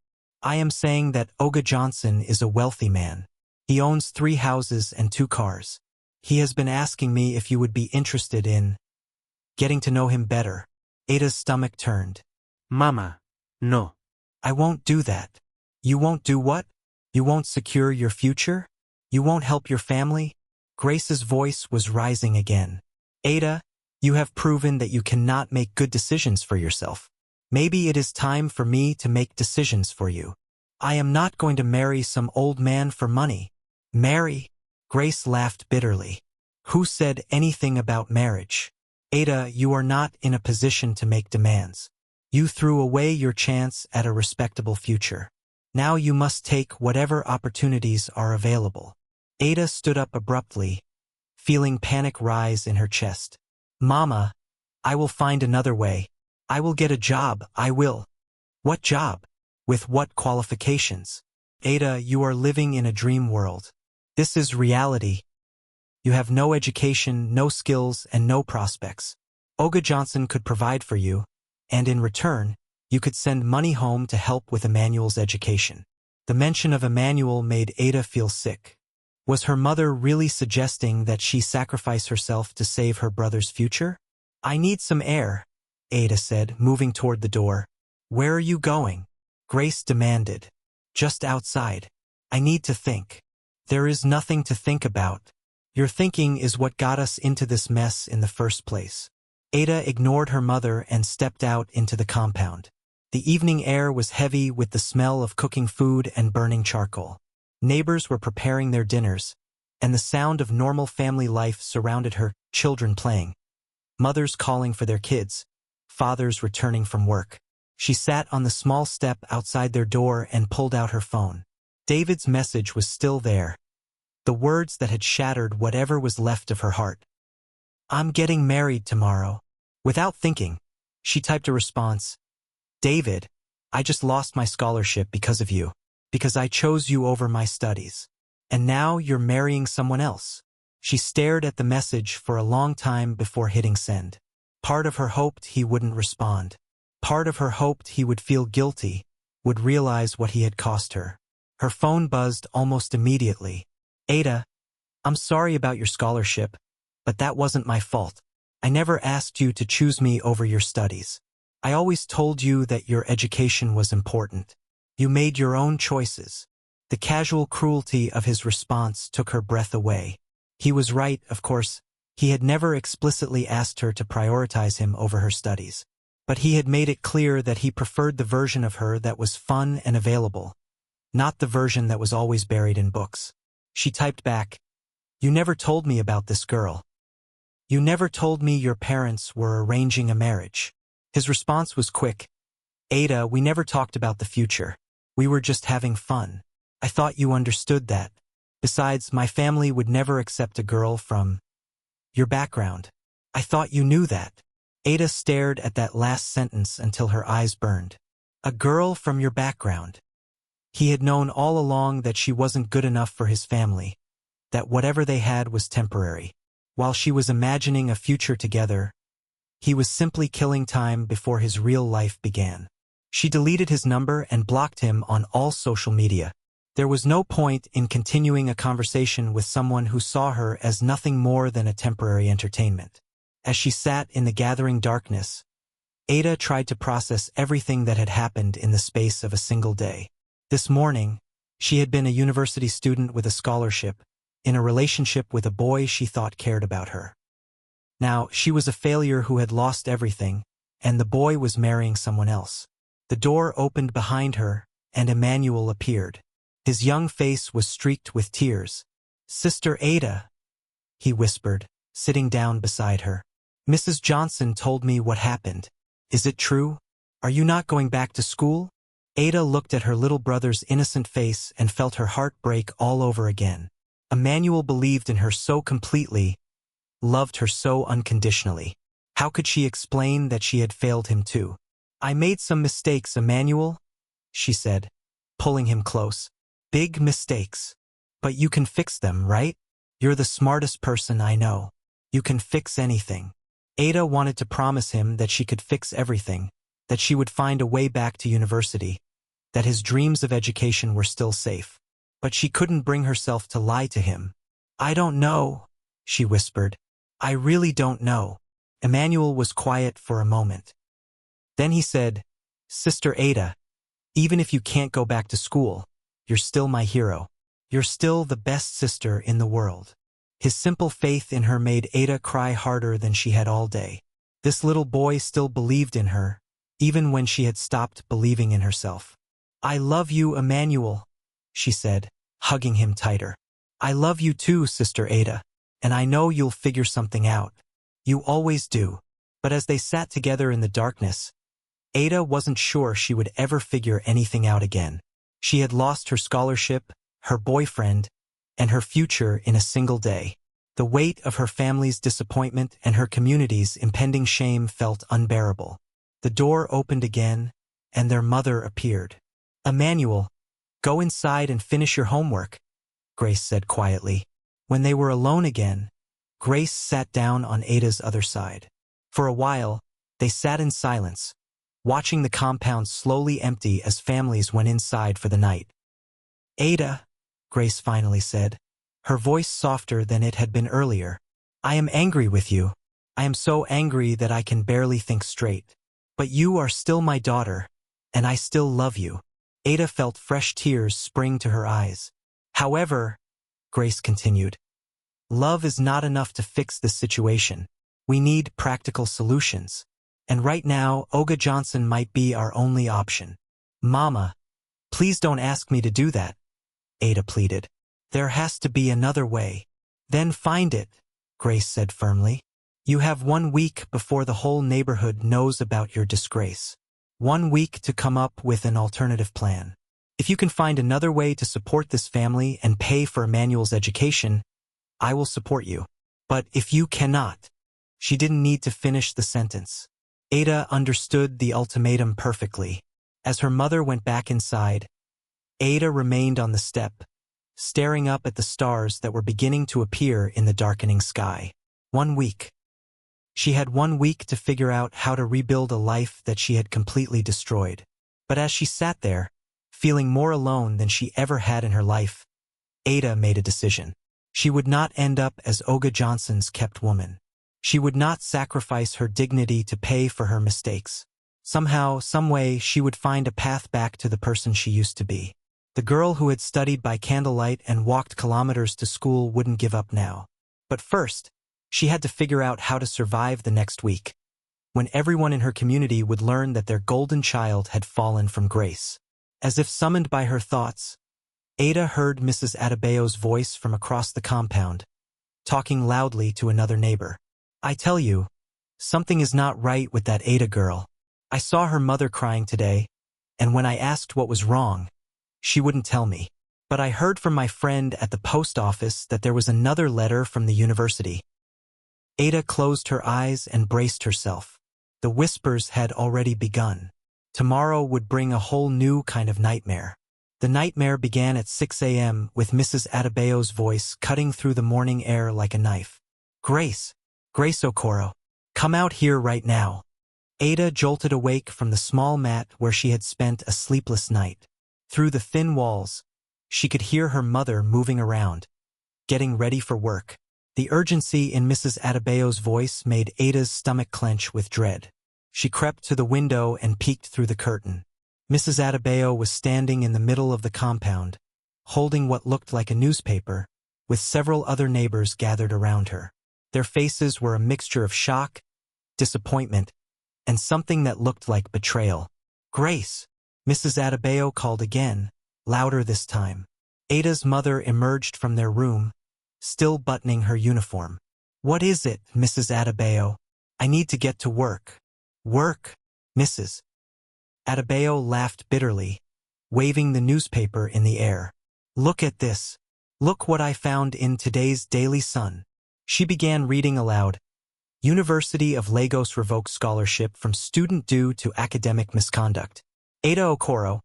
A: I am saying that Oga Johnson is a wealthy man. He owns 3 houses and 2 cars. He has been asking me if you would be interested in getting to know him better. Ada's stomach turned.
B: Mama, no.
A: I won't do that. You won't do what? You won't secure your future? You won't help your family? Grace's voice was rising again. Ada, you have proven that you cannot make good decisions for yourself. Maybe it is time for me to make decisions for you. I am not going to marry some old man for money. Marry? Grace laughed bitterly. Who said anything about marriage? Ada, you are not in a position to make demands. You threw away your chance at a respectable future. Now you must take whatever opportunities are available. Ada stood up abruptly, feeling panic rise in her chest. Mama, I will find another way. I will get a job, I will. What job? With what qualifications? Ada, you are living in a dream world. This is reality. You have no education, no skills, and no prospects. Oga Johnson could provide for you, and in return, you could send money home to help with Emmanuel's education. The mention of Emmanuel made Ada feel sick. Was her mother really suggesting that she sacrifice herself to save her brother's future? I need some air, Ada said, moving toward the door. Where are you going? Grace demanded. Just outside. I need to think. There is nothing to think about. Your thinking is what got us into this mess in the first place. Ada ignored her mother and stepped out into the compound. The evening air was heavy with the smell of cooking food and burning charcoal. Neighbors were preparing their dinners, and the sound of normal family life surrounded her, children playing, mothers calling for their kids, fathers returning from work. She sat on the small step outside their door and pulled out her phone. David's message was still there, the words that had shattered whatever was left of her heart. I'm getting married tomorrow. Without thinking, she typed a response. David, I just lost my scholarship because of you, because I chose you over my studies. And now you're marrying someone else. She stared at the message for a long time before hitting send. Part of her hoped he wouldn't respond. Part of her hoped he would feel guilty, would realize what he had cost her. Her phone buzzed almost immediately. Ada, I'm sorry about your scholarship, but that wasn't my fault. I never asked you to choose me over your studies. I always told you that your education was important. You made your own choices. The casual cruelty of his response took her breath away. He was right, of course. He had never explicitly asked her to prioritize him over her studies. But he had made it clear that he preferred the version of her that was fun and available, not the version that was always buried in books. She typed back, You never told me about this girl. You never told me your parents were arranging a marriage. His response was quick. Ada, we never talked about the future. We were just having fun. I thought you understood that. Besides, my family would never accept a girl from your background. I thought you knew that. Ada stared at that last sentence until her eyes burned. A girl from your background. He had known all along that she wasn't good enough for his family, that whatever they had was temporary. While she was imagining a future together, he was simply killing time before his real life began. She deleted his number and blocked him on all social media. There was no point in continuing a conversation with someone who saw her as nothing more than a temporary entertainment. As she sat in the gathering darkness, Ada tried to process everything that had happened in the space of a single day. This morning, she had been a university student with a scholarship, in a relationship with a boy she thought cared about her. Now, she was a failure who had lost everything, and the boy was marrying someone else. The door opened behind her, and Emmanuel appeared. His young face was streaked with tears. "Sister Ada," he whispered, sitting down beside her. "Mrs. Johnson told me what happened. Is it true? Are you not going back to school?" Ada looked at her little brother's innocent face and felt her heart break all over again. Emmanuel believed in her so completely, loved her so unconditionally. How could she explain that she had failed him too? "I made some mistakes, Emmanuel," she said, pulling him close. "Big mistakes. But you can fix them, right? You're the smartest person I know. You can fix anything." Ada wanted to promise him that she could fix everything, that she would find a way back to university, that his dreams of education were still safe. But she couldn't bring herself to lie to him. "I don't know," she whispered. "I really don't know." Emmanuel was quiet for a moment. Then he said, "Sister Ada, even if you can't go back to school, you're still my hero. You're still the best sister in the world." His simple faith in her made Ada cry harder than she had all day. This little boy still believed in her, even when she had stopped believing in herself. "I love you, Emmanuel," she said, hugging him tighter. "I love you too, Sister Ada, and I know you'll figure something out. You always do." But as they sat together in the darkness, Ada wasn't sure she would ever figure anything out again. She had lost her scholarship, her boyfriend, and her future in a single day. The weight of her family's disappointment and her community's impending shame felt unbearable. The door opened again, and their mother appeared. "Emmanuel, go inside and finish your homework," Grace said quietly. When they were alone again, Grace sat down on Ada's other side. For a while, they sat in silence, watching the compound slowly empty as families went inside for the night. "Ada," Grace finally said, her voice softer than it had been earlier, "I am angry with you. I am so angry that I can barely think straight. But you are still my daughter, and I still love you." Ada felt fresh tears spring to her eyes. "However," Grace continued, "love is not enough to fix this situation. We need practical solutions. And right now, Olga Johnson might be our only option." "Mama, please don't ask me to do that," Ada pleaded. "There has to be another way." "Then find it," Grace said firmly. "You have 1 week before the whole neighborhood knows about your disgrace. 1 week to come up with an alternative plan. If you can find another way to support this family and pay for Emmanuel's education, I will support you. But if you cannot..." She didn't need to finish the sentence. Ada understood the ultimatum perfectly. As her mother went back inside, Ada remained on the step, staring up at the stars that were beginning to appear in the darkening sky. 1 week. She had 1 week to figure out how to rebuild a life that she had completely destroyed. But as she sat there, feeling more alone than she ever had in her life, Ada made a decision. She would not end up as Olga Johnson's kept woman. She would not sacrifice her dignity to pay for her mistakes. Somehow, someway, she would find a path back to the person she used to be. The girl who had studied by candlelight and walked kilometers to school wouldn't give up now. But first, she had to figure out how to survive the next week, when everyone in her community would learn that their golden child had fallen from grace. As if summoned by her thoughts, Ada heard Mrs. Adebayo's voice from across the compound, talking loudly to another neighbor. "I tell you, something is not right with that Ada girl. I saw her mother crying today, and when I asked what was wrong, she wouldn't tell me. But I heard from my friend at the post office that there was another letter from the university. Ada closed her eyes and braced herself. The whispers had already begun. Tomorrow would bring a whole new kind of nightmare. The nightmare began at 6 a.m. with Mrs. Adebayo's voice cutting through the morning air like a knife. Grace Okoro, come out here right now. Ada jolted awake from the small mat where she had spent a sleepless night. Through the thin walls, she could hear her mother moving around, getting ready for work. The urgency in Mrs. Adebayo's voice made Ada's stomach clench with dread. She crept to the window and peeked through the curtain. Mrs. Adebayo was standing in the middle of the compound, holding what looked like a newspaper, with several other neighbors gathered around her. Their faces were a mixture of shock, disappointment, and something that looked like betrayal. Grace! Mrs. Adebayo called again, louder this time. Ada's mother emerged from their room, still buttoning her uniform. What is it, Mrs. Adebayo? I need to get to work. Work, Mrs. Adebayo laughed bitterly, waving the newspaper in the air. Look at this. Look what I found in today's Daily Sun. She began reading aloud. University of Lagos revokes scholarship from student due to academic misconduct. Ada Okoro,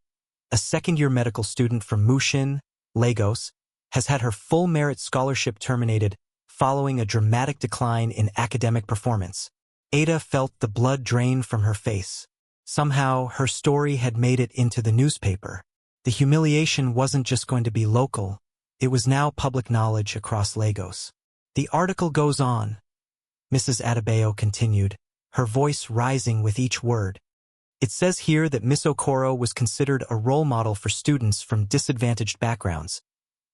A: a second-year medical student from Mushin, Lagos, has had her full merit scholarship terminated following a dramatic decline in academic performance. Ada felt the blood drain from her face. Somehow, her story had made it into the newspaper. The humiliation wasn't just going to be local, it was now public knowledge across Lagos. The article goes on, Mrs. Adebayo continued, her voice rising with each word. It says here that Miss Okoro was considered a role model for students from disadvantaged backgrounds,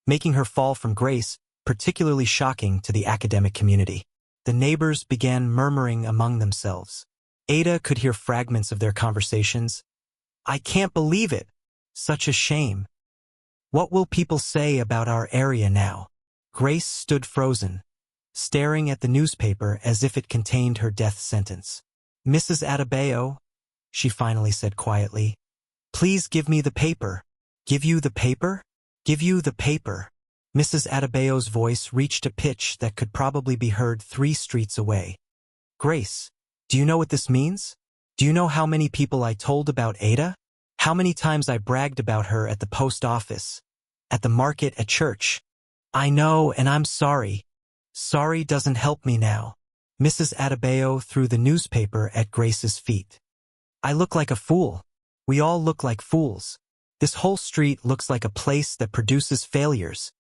A: making her fall from grace particularly shocking to the academic community. The neighbors began murmuring among themselves. Ada could hear fragments of their conversations. I can't believe it. Such a shame. What will people say about our area now? Grace stood frozen, staring at the newspaper as if it contained her death sentence. Mrs. Adebayo, she finally said quietly, please give me the paper. Give you the paper? Give you the paper. Mrs. Adebayo's voice reached a pitch that could probably be heard 3 streets away. Grace, do you know what this means? Do you know how many people I told about Ada? How many times I bragged about her at the post office, at the market, at church? I know, and I'm sorry. Sorry doesn't help me now. Mrs. Adebayo threw the newspaper at Grace's feet. I look like a fool. We all look like fools. This whole street looks like a place that produces failures.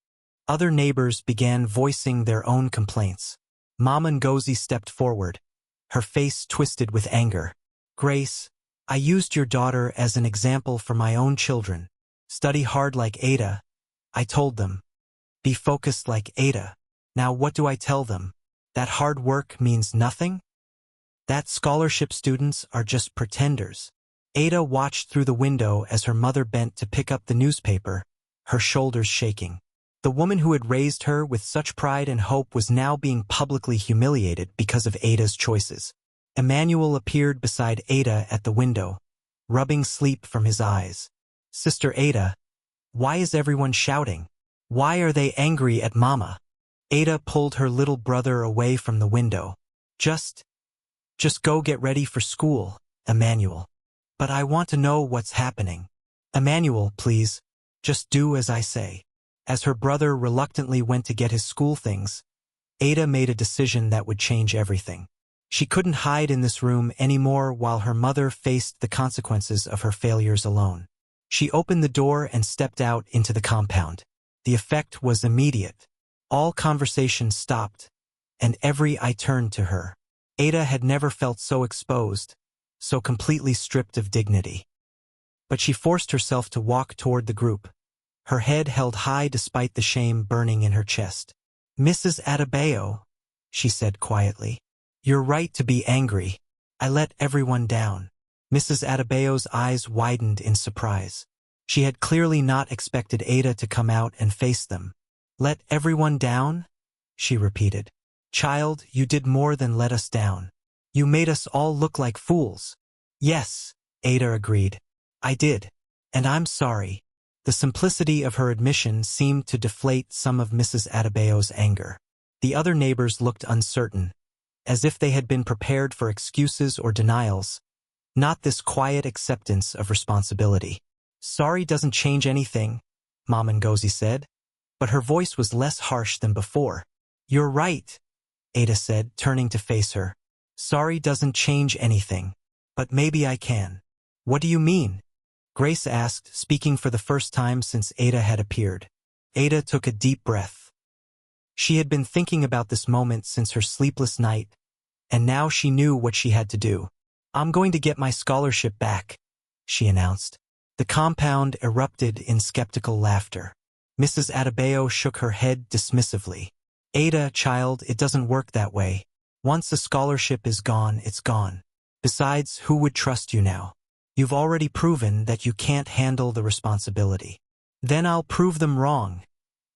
A: Other neighbors began voicing their own complaints. Mama Ngozi stepped forward, her face twisted with anger. Grace, I used your daughter as an example for my own children. Study hard like Ada. I told them. Be focused like Ada. Now what do I tell them? That hard work means nothing? That scholarship students are just pretenders. Ada watched through the window as her mother bent to pick up the newspaper, her shoulders shaking. The woman who had raised her with such pride and hope was now being publicly humiliated because of Ada's choices. Emmanuel appeared beside Ada at the window, rubbing sleep from his eyes. Sister Ada, why is everyone shouting? Why are they angry at Mama? Ada pulled her little brother away from the window. Just go get ready for school, Emmanuel. But I want to know what's happening. Emmanuel, please, just do as I say. As her brother reluctantly went to get his school things, Ada made a decision that would change everything. She couldn't hide in this room anymore while her mother faced the consequences of her failures alone. She opened the door and stepped out into the compound. The effect was immediate. All conversation stopped, and every eye turned to her. Ada had never felt so exposed, so completely stripped of dignity. But she forced herself to walk toward the group, her head held high despite the shame burning in her chest. Mrs. Adebayo, she said quietly, you're right to be angry. I let everyone down. Mrs. Adebayo's eyes widened in surprise. She had clearly not expected Ada to come out and face them. Let everyone down? She repeated. Child, you did more than let us down. You made us all look like fools. Yes, Ada agreed. I did. And I'm sorry. The simplicity of her admission seemed to deflate some of Mrs. Adebayo's anger. The other neighbors looked uncertain, as if they had been prepared for excuses or denials, not this quiet acceptance of responsibility. "Sorry doesn't change anything," Mama Ngozi said, but her voice was less harsh than before. "You're right," Ada said, turning to face her. "Sorry doesn't change anything, but maybe I can." "What do you mean?" Grace asked, speaking for the first time since Ada had appeared. Ada took a deep breath. She had been thinking about this moment since her sleepless night, and now she knew what she had to do. "I'm going to get my scholarship back," she announced. The compound erupted in skeptical laughter. Mrs. Adebayo shook her head dismissively. "Ada, child, it doesn't work that way. Once a scholarship is gone, it's gone. Besides, who would trust you now? You've already proven that you can't handle the responsibility." "Then I'll prove them wrong,"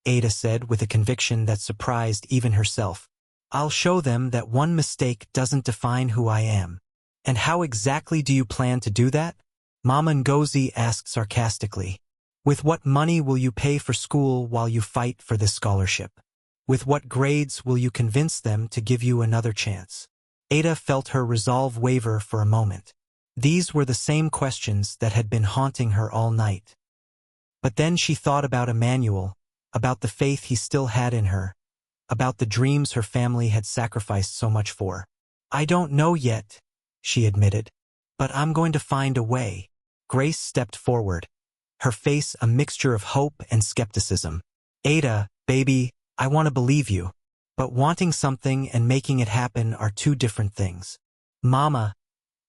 A: Ada said with a conviction that surprised even herself. "I'll show them that one mistake doesn't define who I am." "And how exactly do you plan to do that?" Mama Ngozi asked sarcastically. "With what money will you pay for school while you fight for this scholarship? With what grades will you convince them to give you another chance?" Ada felt her resolve waver for a moment. These were the same questions that had been haunting her all night. But then she thought about Emmanuel, about the faith he still had in her, about the dreams her family had sacrificed so much for. "I don't know yet," she admitted, "but I'm going to find a way." Grace stepped forward, her face a mixture of hope and skepticism. "Ada, baby, I want to believe you. But wanting something and making it happen are two different things. Mama,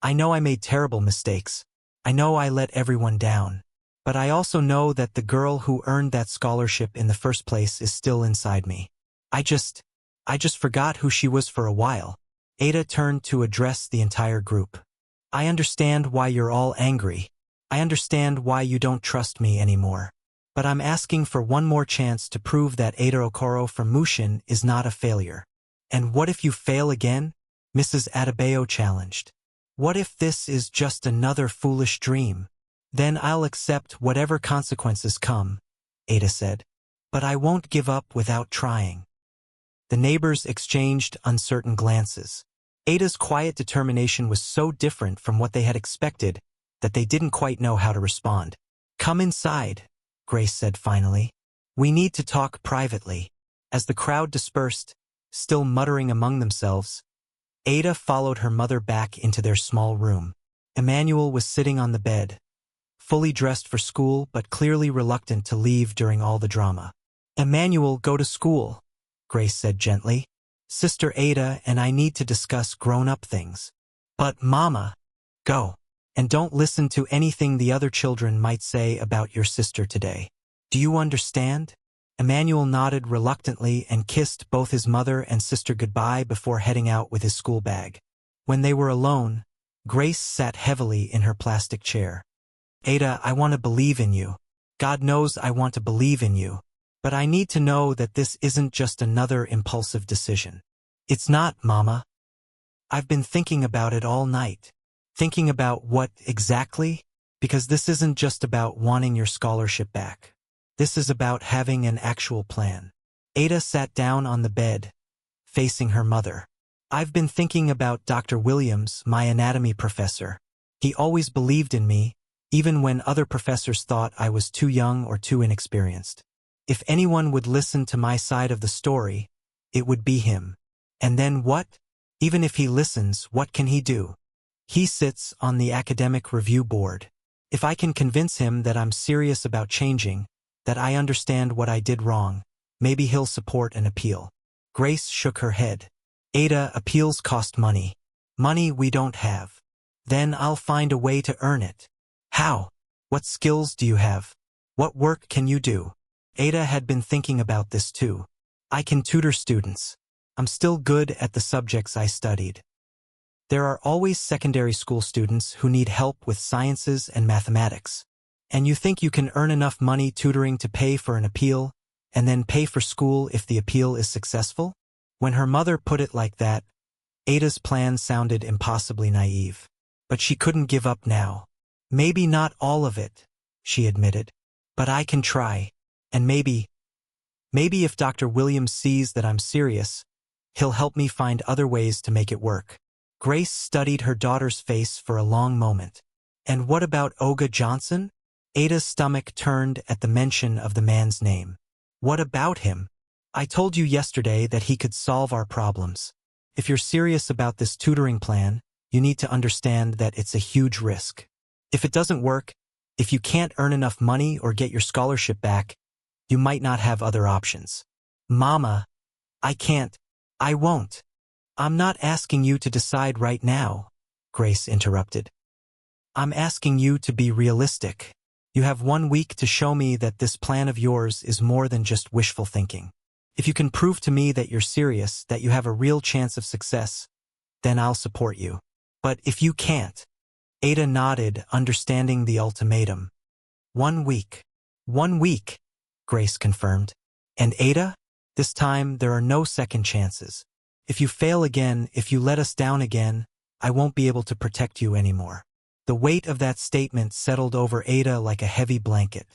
A: I know I made terrible mistakes. I know I let everyone down. But I also know that the girl who earned that scholarship in the first place is still inside me. I just forgot who she was for a while." Ada turned to address the entire group. "I understand why you're all angry. I understand why you don't trust me anymore. But I'm asking for one more chance to prove that Ada Okoro from Mushin is not a failure." "And what if you fail again?" Mrs. Adebayo challenged. "What if this is just another foolish dream?" "Then I'll accept whatever consequences come," Ada said. "But I won't give up without trying." The neighbors exchanged uncertain glances. Ada's quiet determination was so different from what they had expected that they didn't quite know how to respond. "Come inside," Grace said finally. "We need to talk privately." As the crowd dispersed, still muttering among themselves, Ada followed her mother back into their small room. Emmanuel was sitting on the bed, fully dressed for school but clearly reluctant to leave during all the drama. "Emmanuel, go to school," Grace said gently. "Sister Ada and I need to discuss grown-up things." "But Mama," "Go. And don't listen to anything the other children might say about your sister today. Do you understand?" Emmanuel nodded reluctantly and kissed both his mother and sister goodbye before heading out with his school bag. When they were alone, Grace sat heavily in her plastic chair. "Ada, I want to believe in you. God knows I want to believe in you. But I need to know that this isn't just another impulsive decision." "It's not, Mama. I've been thinking about it all night." "Thinking about what exactly?" "Because this isn't just about wanting your scholarship back. This is about having an actual plan." Ada sat down on the bed, facing her mother. "I've been thinking about Dr. Williams, my anatomy professor. He always believed in me, even when other professors thought I was too young or too inexperienced. If anyone would listen to my side of the story, it would be him. And then what? Even if he listens, what can he do? He sits on the academic review board. If I can convince him that I'm serious about changing, that I understand what I did wrong, maybe he'll support an appeal." Grace shook her head. "Ada, appeals cost money. Money we don't have. Then I'll find a way to earn it." "How? What skills do you have? What work can you do?" Ada had been thinking about this too. "I can tutor students. I'm still good at the subjects I studied. There are always secondary school students who need help with sciences and mathematics. And you think you can earn enough money tutoring to pay for an appeal, and then pay for school if the appeal is successful?" When her mother put it like that, Ada's plan sounded impossibly naive. But she couldn't give up now. "Maybe not all of it," she admitted. But I can try. And maybe if Dr. Williams sees that I'm serious, he'll help me find other ways to make it work. Grace studied her daughter's face for a long moment. And what about Olga Johnson? Ada's stomach turned at the mention of the man's name. What about him? I told you yesterday that he could solve our problems. If you're serious about this tutoring plan, you need to understand that it's a huge risk. If it doesn't work, if you can't earn enough money or get your scholarship back, you might not have other options. Mama, I can't. I won't. I'm not asking you to decide right now, Grace interrupted. I'm asking you to be realistic. You have 1 week to show me that this plan of yours is more than just wishful thinking. If you can prove to me that you're serious, that you have a real chance of success, then I'll support you. But if you can't, Ada nodded, understanding the ultimatum. 1 week. 1 week, Grace confirmed. And Ada, this time there are no second chances. If you fail again, if you let us down again, I won't be able to protect you anymore. The weight of that statement settled over Ada like a heavy blanket.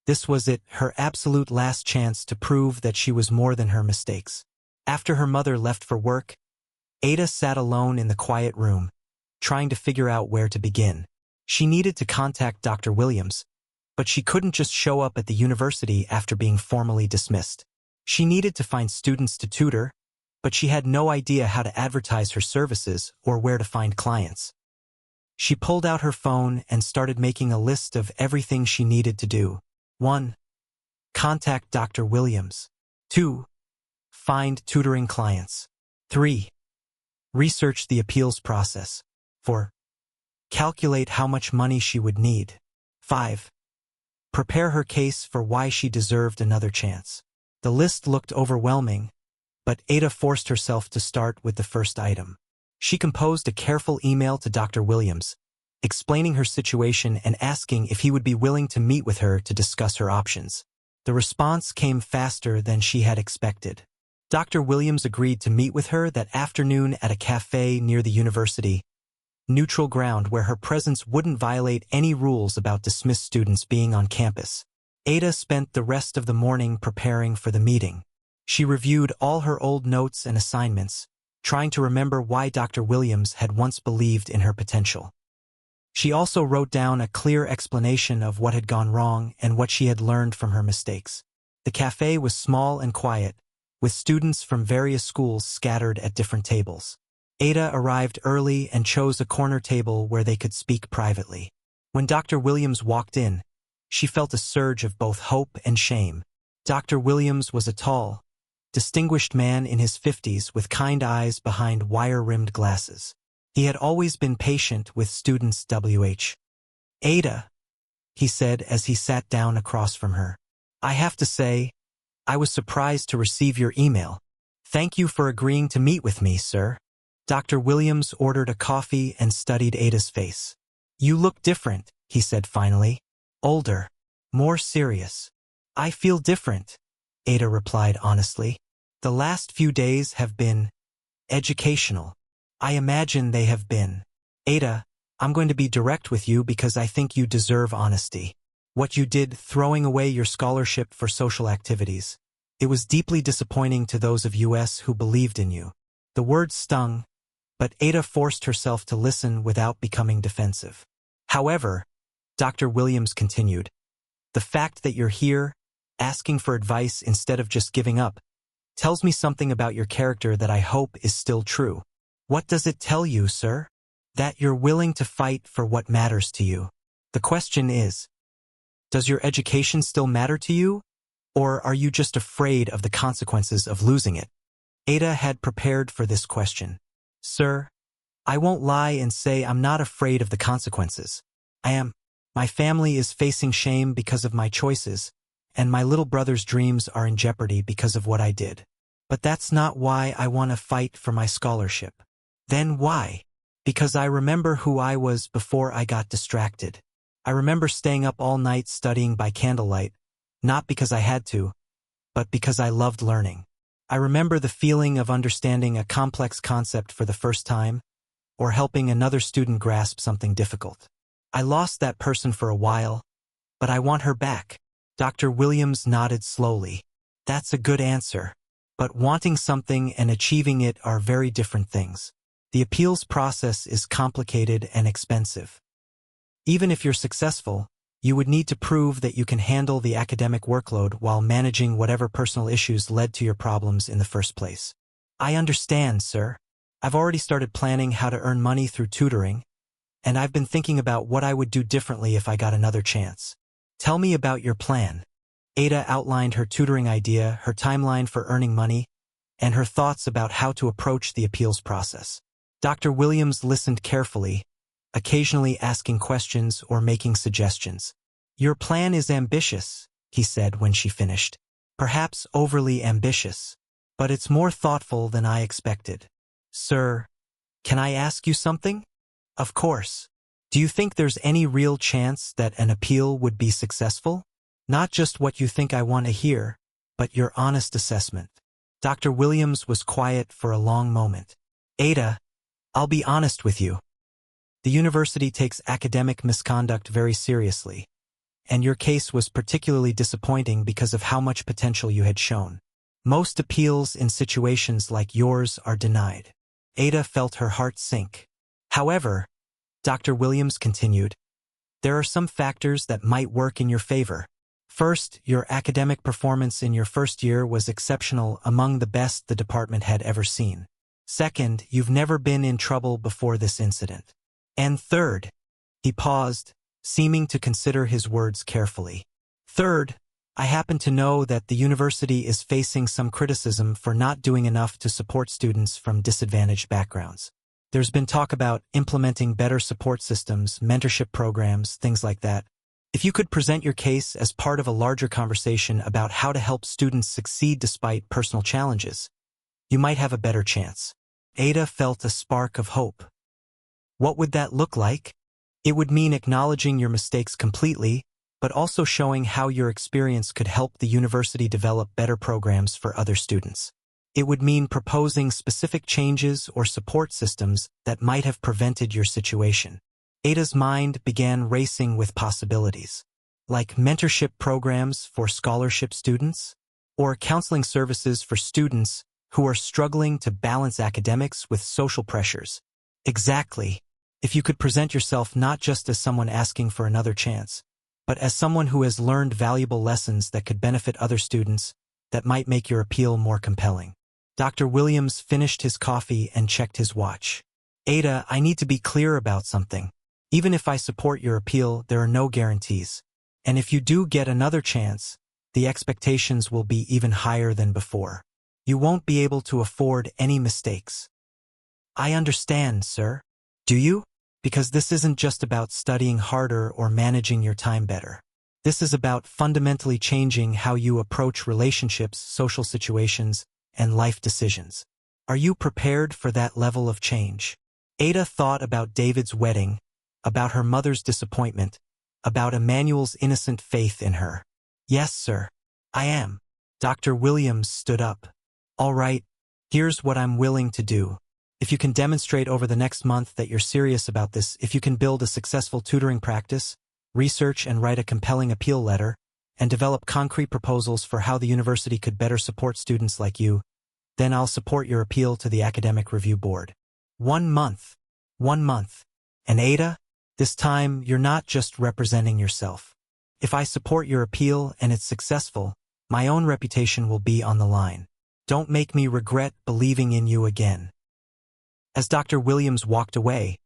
A: This was it, her absolute last chance to prove that she was more than her mistakes. After her mother left for work, Ada sat alone in the quiet room, trying to figure out where to begin. She needed to contact Dr. Williams, but she couldn't just show up at the university after being formally dismissed. She needed to find students to tutor, but she had no idea how to advertise her services or where to find clients. She pulled out her phone and started making a list of everything she needed to do. 1. Contact Dr. Williams. 2. Find tutoring clients. 3. Research the appeals process. 4. Calculate how much money she would need. 5. Prepare her case for why she deserved another chance. The list looked overwhelming, but Ada forced herself to start with the first item. She composed a careful email to Dr. Williams, explaining her situation and asking if he would be willing to meet with her to discuss her options. The response came faster than she had expected. Dr. Williams agreed to meet with her that afternoon at a cafe near the university, neutral ground where her presence wouldn't violate any rules about dismissed students being on campus. Ada spent the rest of the morning preparing for the meeting. She reviewed all her old notes and assignments, trying to remember why Dr. Williams had once believed in her potential. She also wrote down a clear explanation of what had gone wrong and what she had learned from her mistakes. The cafe was small and quiet, with students from various schools scattered at different tables. Ada arrived early and chose a corner table where they could speak privately. When Dr. Williams walked in, she felt a surge of both hope and shame. Dr. Williams was a tall, distinguished man in his 50s with kind eyes behind wire-rimmed glasses. He had always been patient with students. Ada, he said as he sat down across from her. I have to say, I was surprised to receive your email. Thank you for agreeing to meet with me, sir. Dr. Williams ordered a coffee and studied Ada's face. You look different, he said finally. Older, more serious. I feel different, Ada replied honestly. The last few days have been educational. I imagine they have been. Ada, I'm going to be direct with you because I think you deserve honesty. What you did, throwing away your scholarship for social activities, it was deeply disappointing to those of us who believed in you. The words stung, but Ada forced herself to listen without becoming defensive. However, Dr. Williams continued, the fact that you're here, asking for advice instead of just giving up, tells me something about your character that I hope is still true. What does it tell you, sir? That you're willing to fight for what matters to you. The question is, does your education still matter to you, or are you just afraid of the consequences of losing it? Ada had prepared for this question. Sir, I won't lie and say I'm not afraid of the consequences. I am. My family is facing shame because of my choices, and my little brother's dreams are in jeopardy because of what I did. But that's not why I want to fight for my scholarship. Then why? Because I remember who I was before I got distracted. I remember staying up all night studying by candlelight, not because I had to, but because I loved learning. I remember the feeling of understanding a complex concept for the first time, or helping another student grasp something difficult. I lost that person for a while, but I want her back. Dr. Williams nodded slowly. That's a good answer. But wanting something and achieving it are very different things. The appeals process is complicated and expensive. Even if you're successful, you would need to prove that you can handle the academic workload while managing whatever personal issues led to your problems in the first place. I understand, sir. I've already started planning how to earn money through tutoring, and I've been thinking about what I would do differently if I got another chance. Tell me about your plan. Ada outlined her tutoring idea, her timeline for earning money, and her thoughts about how to approach the appeals process. Dr. Williams listened carefully, occasionally asking questions or making suggestions. Your plan is ambitious, he said when she finished. Perhaps overly ambitious, but it's more thoughtful than I expected. Sir, can I ask you something? Of course. Do you think there's any real chance that an appeal would be successful? Not just what you think I want to hear, but your honest assessment. Dr. Williams was quiet for a long moment. Ada, I'll be honest with you. The university takes academic misconduct very seriously, and your case was particularly disappointing because of how much potential you had shown. Most appeals in situations like yours are denied. Ada felt her heart sink. However, Dr. Williams continued, there are some factors that might work in your favor. First, your academic performance in your first year was exceptional, among the best the department had ever seen. Second, you've never been in trouble before this incident. And third, he paused, seeming to consider his words carefully. Third, I happen to know that the university is facing some criticism for not doing enough to support students from disadvantaged backgrounds. There's been talk about implementing better support systems, mentorship programs, things like that. If you could present your case as part of a larger conversation about how to help students succeed despite personal challenges, you might have a better chance. Ada felt a spark of hope. What would that look like? It would mean acknowledging your mistakes completely, but also showing how your experience could help the university develop better programs for other students. It would mean proposing specific changes or support systems that might have prevented your situation. Ada's mind began racing with possibilities, like mentorship programs for scholarship students, or counseling services for students who are struggling to balance academics with social pressures. Exactly. If you could present yourself not just as someone asking for another chance, but as someone who has learned valuable lessons that could benefit other students, that might make your appeal more compelling. Dr. Williams finished his coffee and checked his watch. Ada, I need to be clear about something. Even if I support your appeal, there are no guarantees. And if you do get another chance, the expectations will be even higher than before. You won't be able to afford any mistakes. I understand, sir. Do you? Because this isn't just about studying harder or managing your time better. This is about fundamentally changing how you approach relationships, social situations, and life decisions. Are you prepared for that level of change? Ada thought about David's wedding, about her mother's disappointment, about Emmanuel's innocent faith in her. Yes, sir. I am. Dr. Williams stood up. All right, here's what I'm willing to do. If you can demonstrate over the next month that you're serious about this, if you can build a successful tutoring practice, research and write a compelling appeal letter, and develop concrete proposals for how the university could better support students like you, then I'll support your appeal to the Academic Review Board. 1 month. 1 month. And Ada, this time you're not just representing yourself. If I support your appeal and it's successful, my own reputation will be on the line. Don't make me regret believing in you again. As Dr. Williams walked away,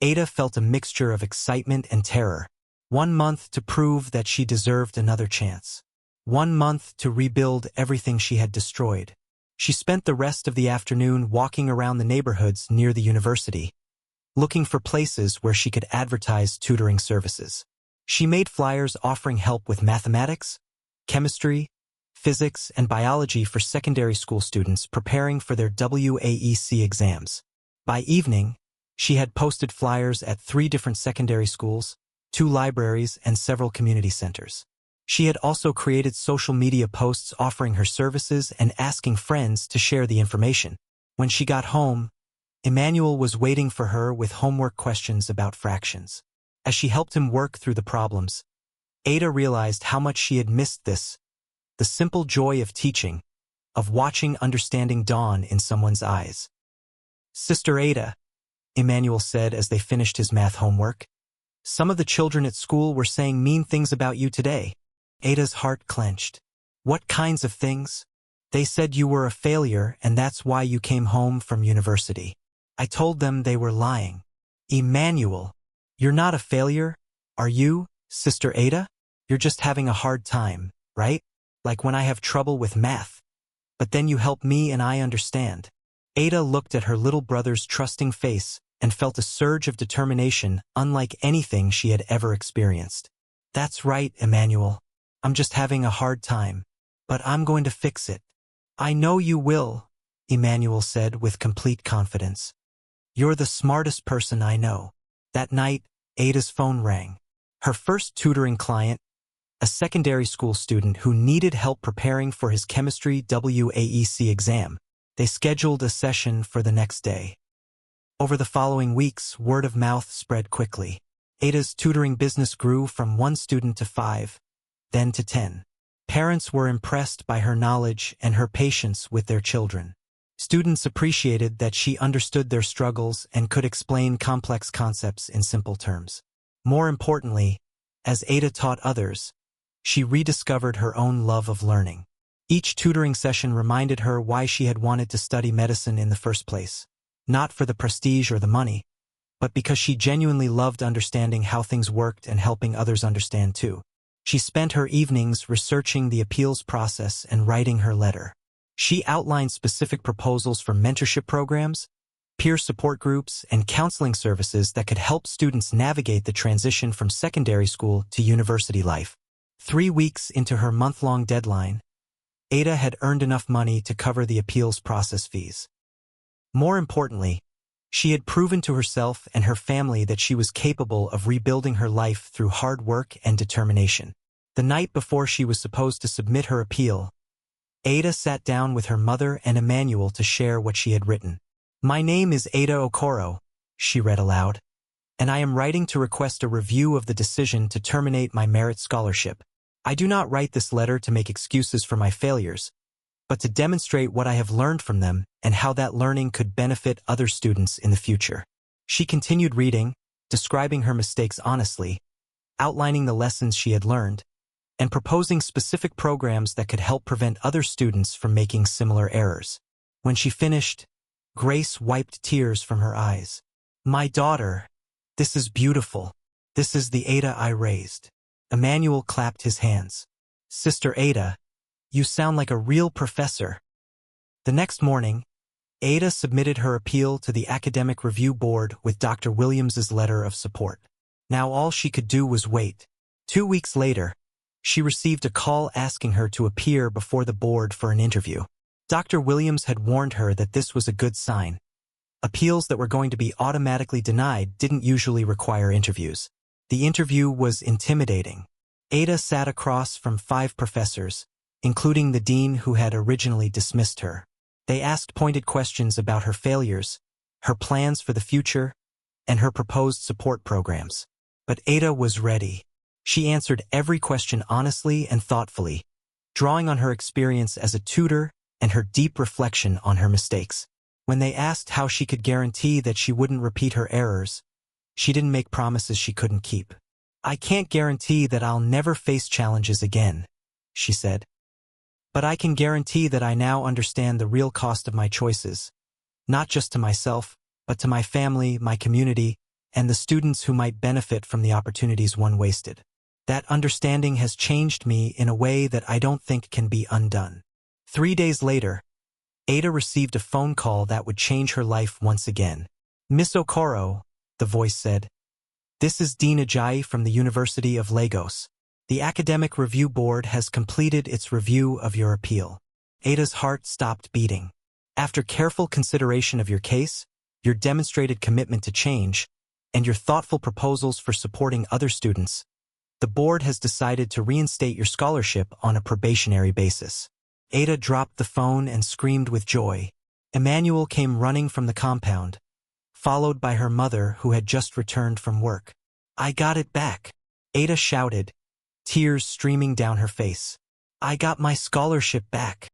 A: Ada felt a mixture of excitement and terror. 1 month to prove that she deserved another chance. 1 month to rebuild everything she had destroyed. She spent the rest of the afternoon walking around the neighborhoods near the university, looking for places where she could advertise tutoring services. She made flyers offering help with mathematics, chemistry, physics, and biology for secondary school students preparing for their WAEC exams. By evening, she had posted flyers at 3 different secondary schools, 2 libraries, and several community centers. She had also created social media posts offering her services and asking friends to share the information. When she got home, Emmanuel was waiting for her with homework questions about fractions. As she helped him work through the problems, Ada realized how much she had missed this, the simple joy of teaching, of watching understanding dawn in someone's eyes. "Sister Ada," Emmanuel said as they finished his math homework, "some of the children at school were saying mean things about you today." Ada's heart clenched. "What kinds of things?" "They said you were a failure and that's why you came home from university." I told them they were lying. "Emmanuel, you're not a failure, are you, Sister Ada? You're just having a hard time, right? Like when I have trouble with math. But then you help me and I understand." Ada looked at her little brother's trusting face and felt a surge of determination unlike anything she had ever experienced. "That's right, Emmanuel. I'm just having a hard time. But I'm going to fix it." "I know you will," Emmanuel said with complete confidence. "You're the smartest person I know." That night, Ada's phone rang. Her first tutoring client, a secondary school student who needed help preparing for his chemistry WAEC exam. They scheduled a session for the next day. Over the following weeks, word of mouth spread quickly. Ada's tutoring business grew from 1 student to 5, then to 10. Parents were impressed by her knowledge and her patience with their children. Students appreciated that she understood their struggles and could explain complex concepts in simple terms. More importantly, as Ada taught others, she rediscovered her own love of learning. Each tutoring session reminded her why she had wanted to study medicine in the first place. Not for the prestige or the money, but because she genuinely loved understanding how things worked and helping others understand too. She spent her evenings researching the appeals process and writing her letter. She outlined specific proposals for mentorship programs, peer support groups, and counseling services that could help students navigate the transition from secondary school to university life. 3 weeks into her month-long deadline, Ada had earned enough money to cover the appeals process fees. More importantly, she had proven to herself and her family that she was capable of rebuilding her life through hard work and determination. The night before she was supposed to submit her appeal, Ada sat down with her mother and Emmanuel to share what she had written. "My name is Ada Okoro," she read aloud, "and I am writing to request a review of the decision to terminate my merit scholarship. I do not write this letter to make excuses for my failures, but to demonstrate what I have learned from them and how that learning could benefit other students in the future." She continued reading, describing her mistakes honestly, outlining the lessons she had learned, and proposing specific programs that could help prevent other students from making similar errors. When she finished, Grace wiped tears from her eyes. "My daughter, this is beautiful. This is the Ada I raised." Emmanuel clapped his hands. "Sister Ada, you sound like a real professor." The next morning, Ada submitted her appeal to the Academic Review Board with Dr. Williams's letter of support. Now all she could do was wait. 2 weeks later, she received a call asking her to appear before the board for an interview. Dr. Williams had warned her that this was a good sign. Appeals that were going to be automatically denied didn't usually require interviews. The interview was intimidating. Ada sat across from 5 professors, including the dean who had originally dismissed her. They asked pointed questions about her failures, her plans for the future, and her proposed support programs. But Ada was ready. She answered every question honestly and thoughtfully, drawing on her experience as a tutor and her deep reflection on her mistakes. When they asked how she could guarantee that she wouldn't repeat her errors, she didn't make promises she couldn't keep. "I can't guarantee that I'll never face challenges again," she said. "But I can guarantee that I now understand the real cost of my choices, not just to myself, but to my family, my community, and the students who might benefit from the opportunities one wasted. That understanding has changed me in a way that I don't think can be undone." 3 days later, Ada received a phone call that would change her life once again. "Miss Okoro," the voice said, "this is Dean Ajayi from the University of Lagos. The Academic Review Board has completed its review of your appeal." Ada's heart stopped beating. "After careful consideration of your case, your demonstrated commitment to change, and your thoughtful proposals for supporting other students, the board has decided to reinstate your scholarship on a probationary basis." Ada dropped the phone and screamed with joy. Emmanuel came running from the compound, followed by her mother who had just returned from work. "I got it back," Ada shouted, tears streaming down her face. I got my scholarship back.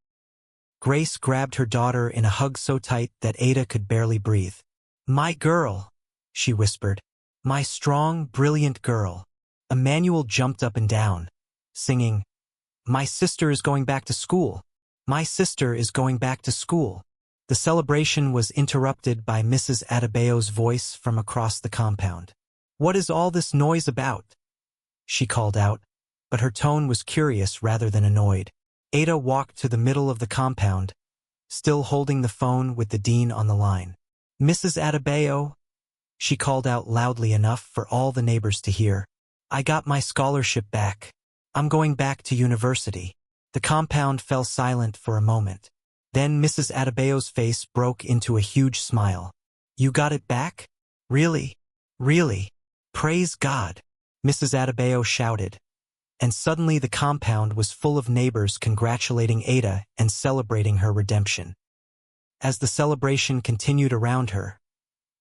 A: Grace grabbed her daughter in a hug so tight that Ada could barely breathe. My girl, she whispered. My strong, brilliant girl. Emmanuel jumped up and down, singing, My sister is going back to school. My sister is going back to school. The celebration was interrupted by Mrs. Adebayo's voice from across the compound. What is all this noise about? She called out, but her tone was curious rather than annoyed. Ada walked to the middle of the compound, still holding the phone with the dean on the line. Mrs. Adebayo, she called out loudly enough for all the neighbors to hear. I got my scholarship back. I'm going back to university. The compound fell silent for a moment. Then Mrs. Adebayo's face broke into a huge smile. You got it back? Really? Really? Praise God! Mrs. Adebayo shouted. And suddenly the compound was full of neighbors congratulating Ada and celebrating her redemption. As the celebration continued around her,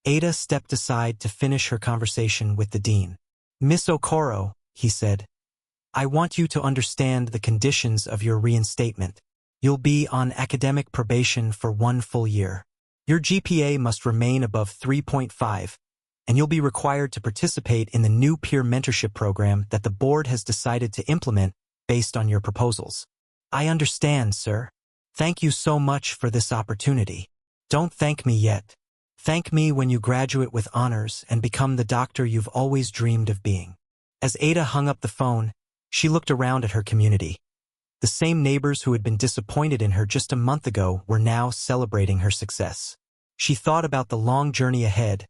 A: Ada stepped aside to finish her conversation with the dean. Miss Okoro, he said, I want you to understand the conditions of your reinstatement. You'll be on academic probation for 1 full year. Your GPA must remain above 3.5, and you'll be required to participate in the new peer mentorship program that the board has decided to implement based on your proposals. I understand, sir. Thank you so much for this opportunity. Don't thank me yet. Thank me when you graduate with honors and become the doctor you've always dreamed of being. As Ada hung up the phone, she looked around at her community. The same neighbors who had been disappointed in her just a month ago were now celebrating her success. She thought about the long journey ahead,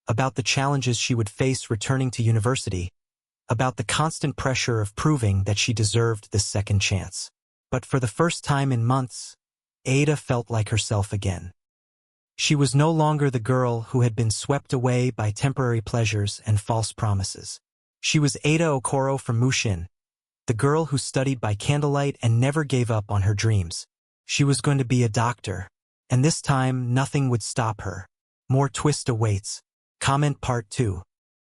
A: about the challenges she would face returning to university, about the constant pressure of proving that she deserved this second chance. But for the first time in months, Ada felt like herself again. She was no longer the girl who had been swept away by temporary pleasures and false promises. She was Ada Okoro from Mushin, the girl who studied by candlelight and never gave up on her dreams. She was going to be a doctor, and this time nothing would stop her. More twist awaits. Comment Part 2.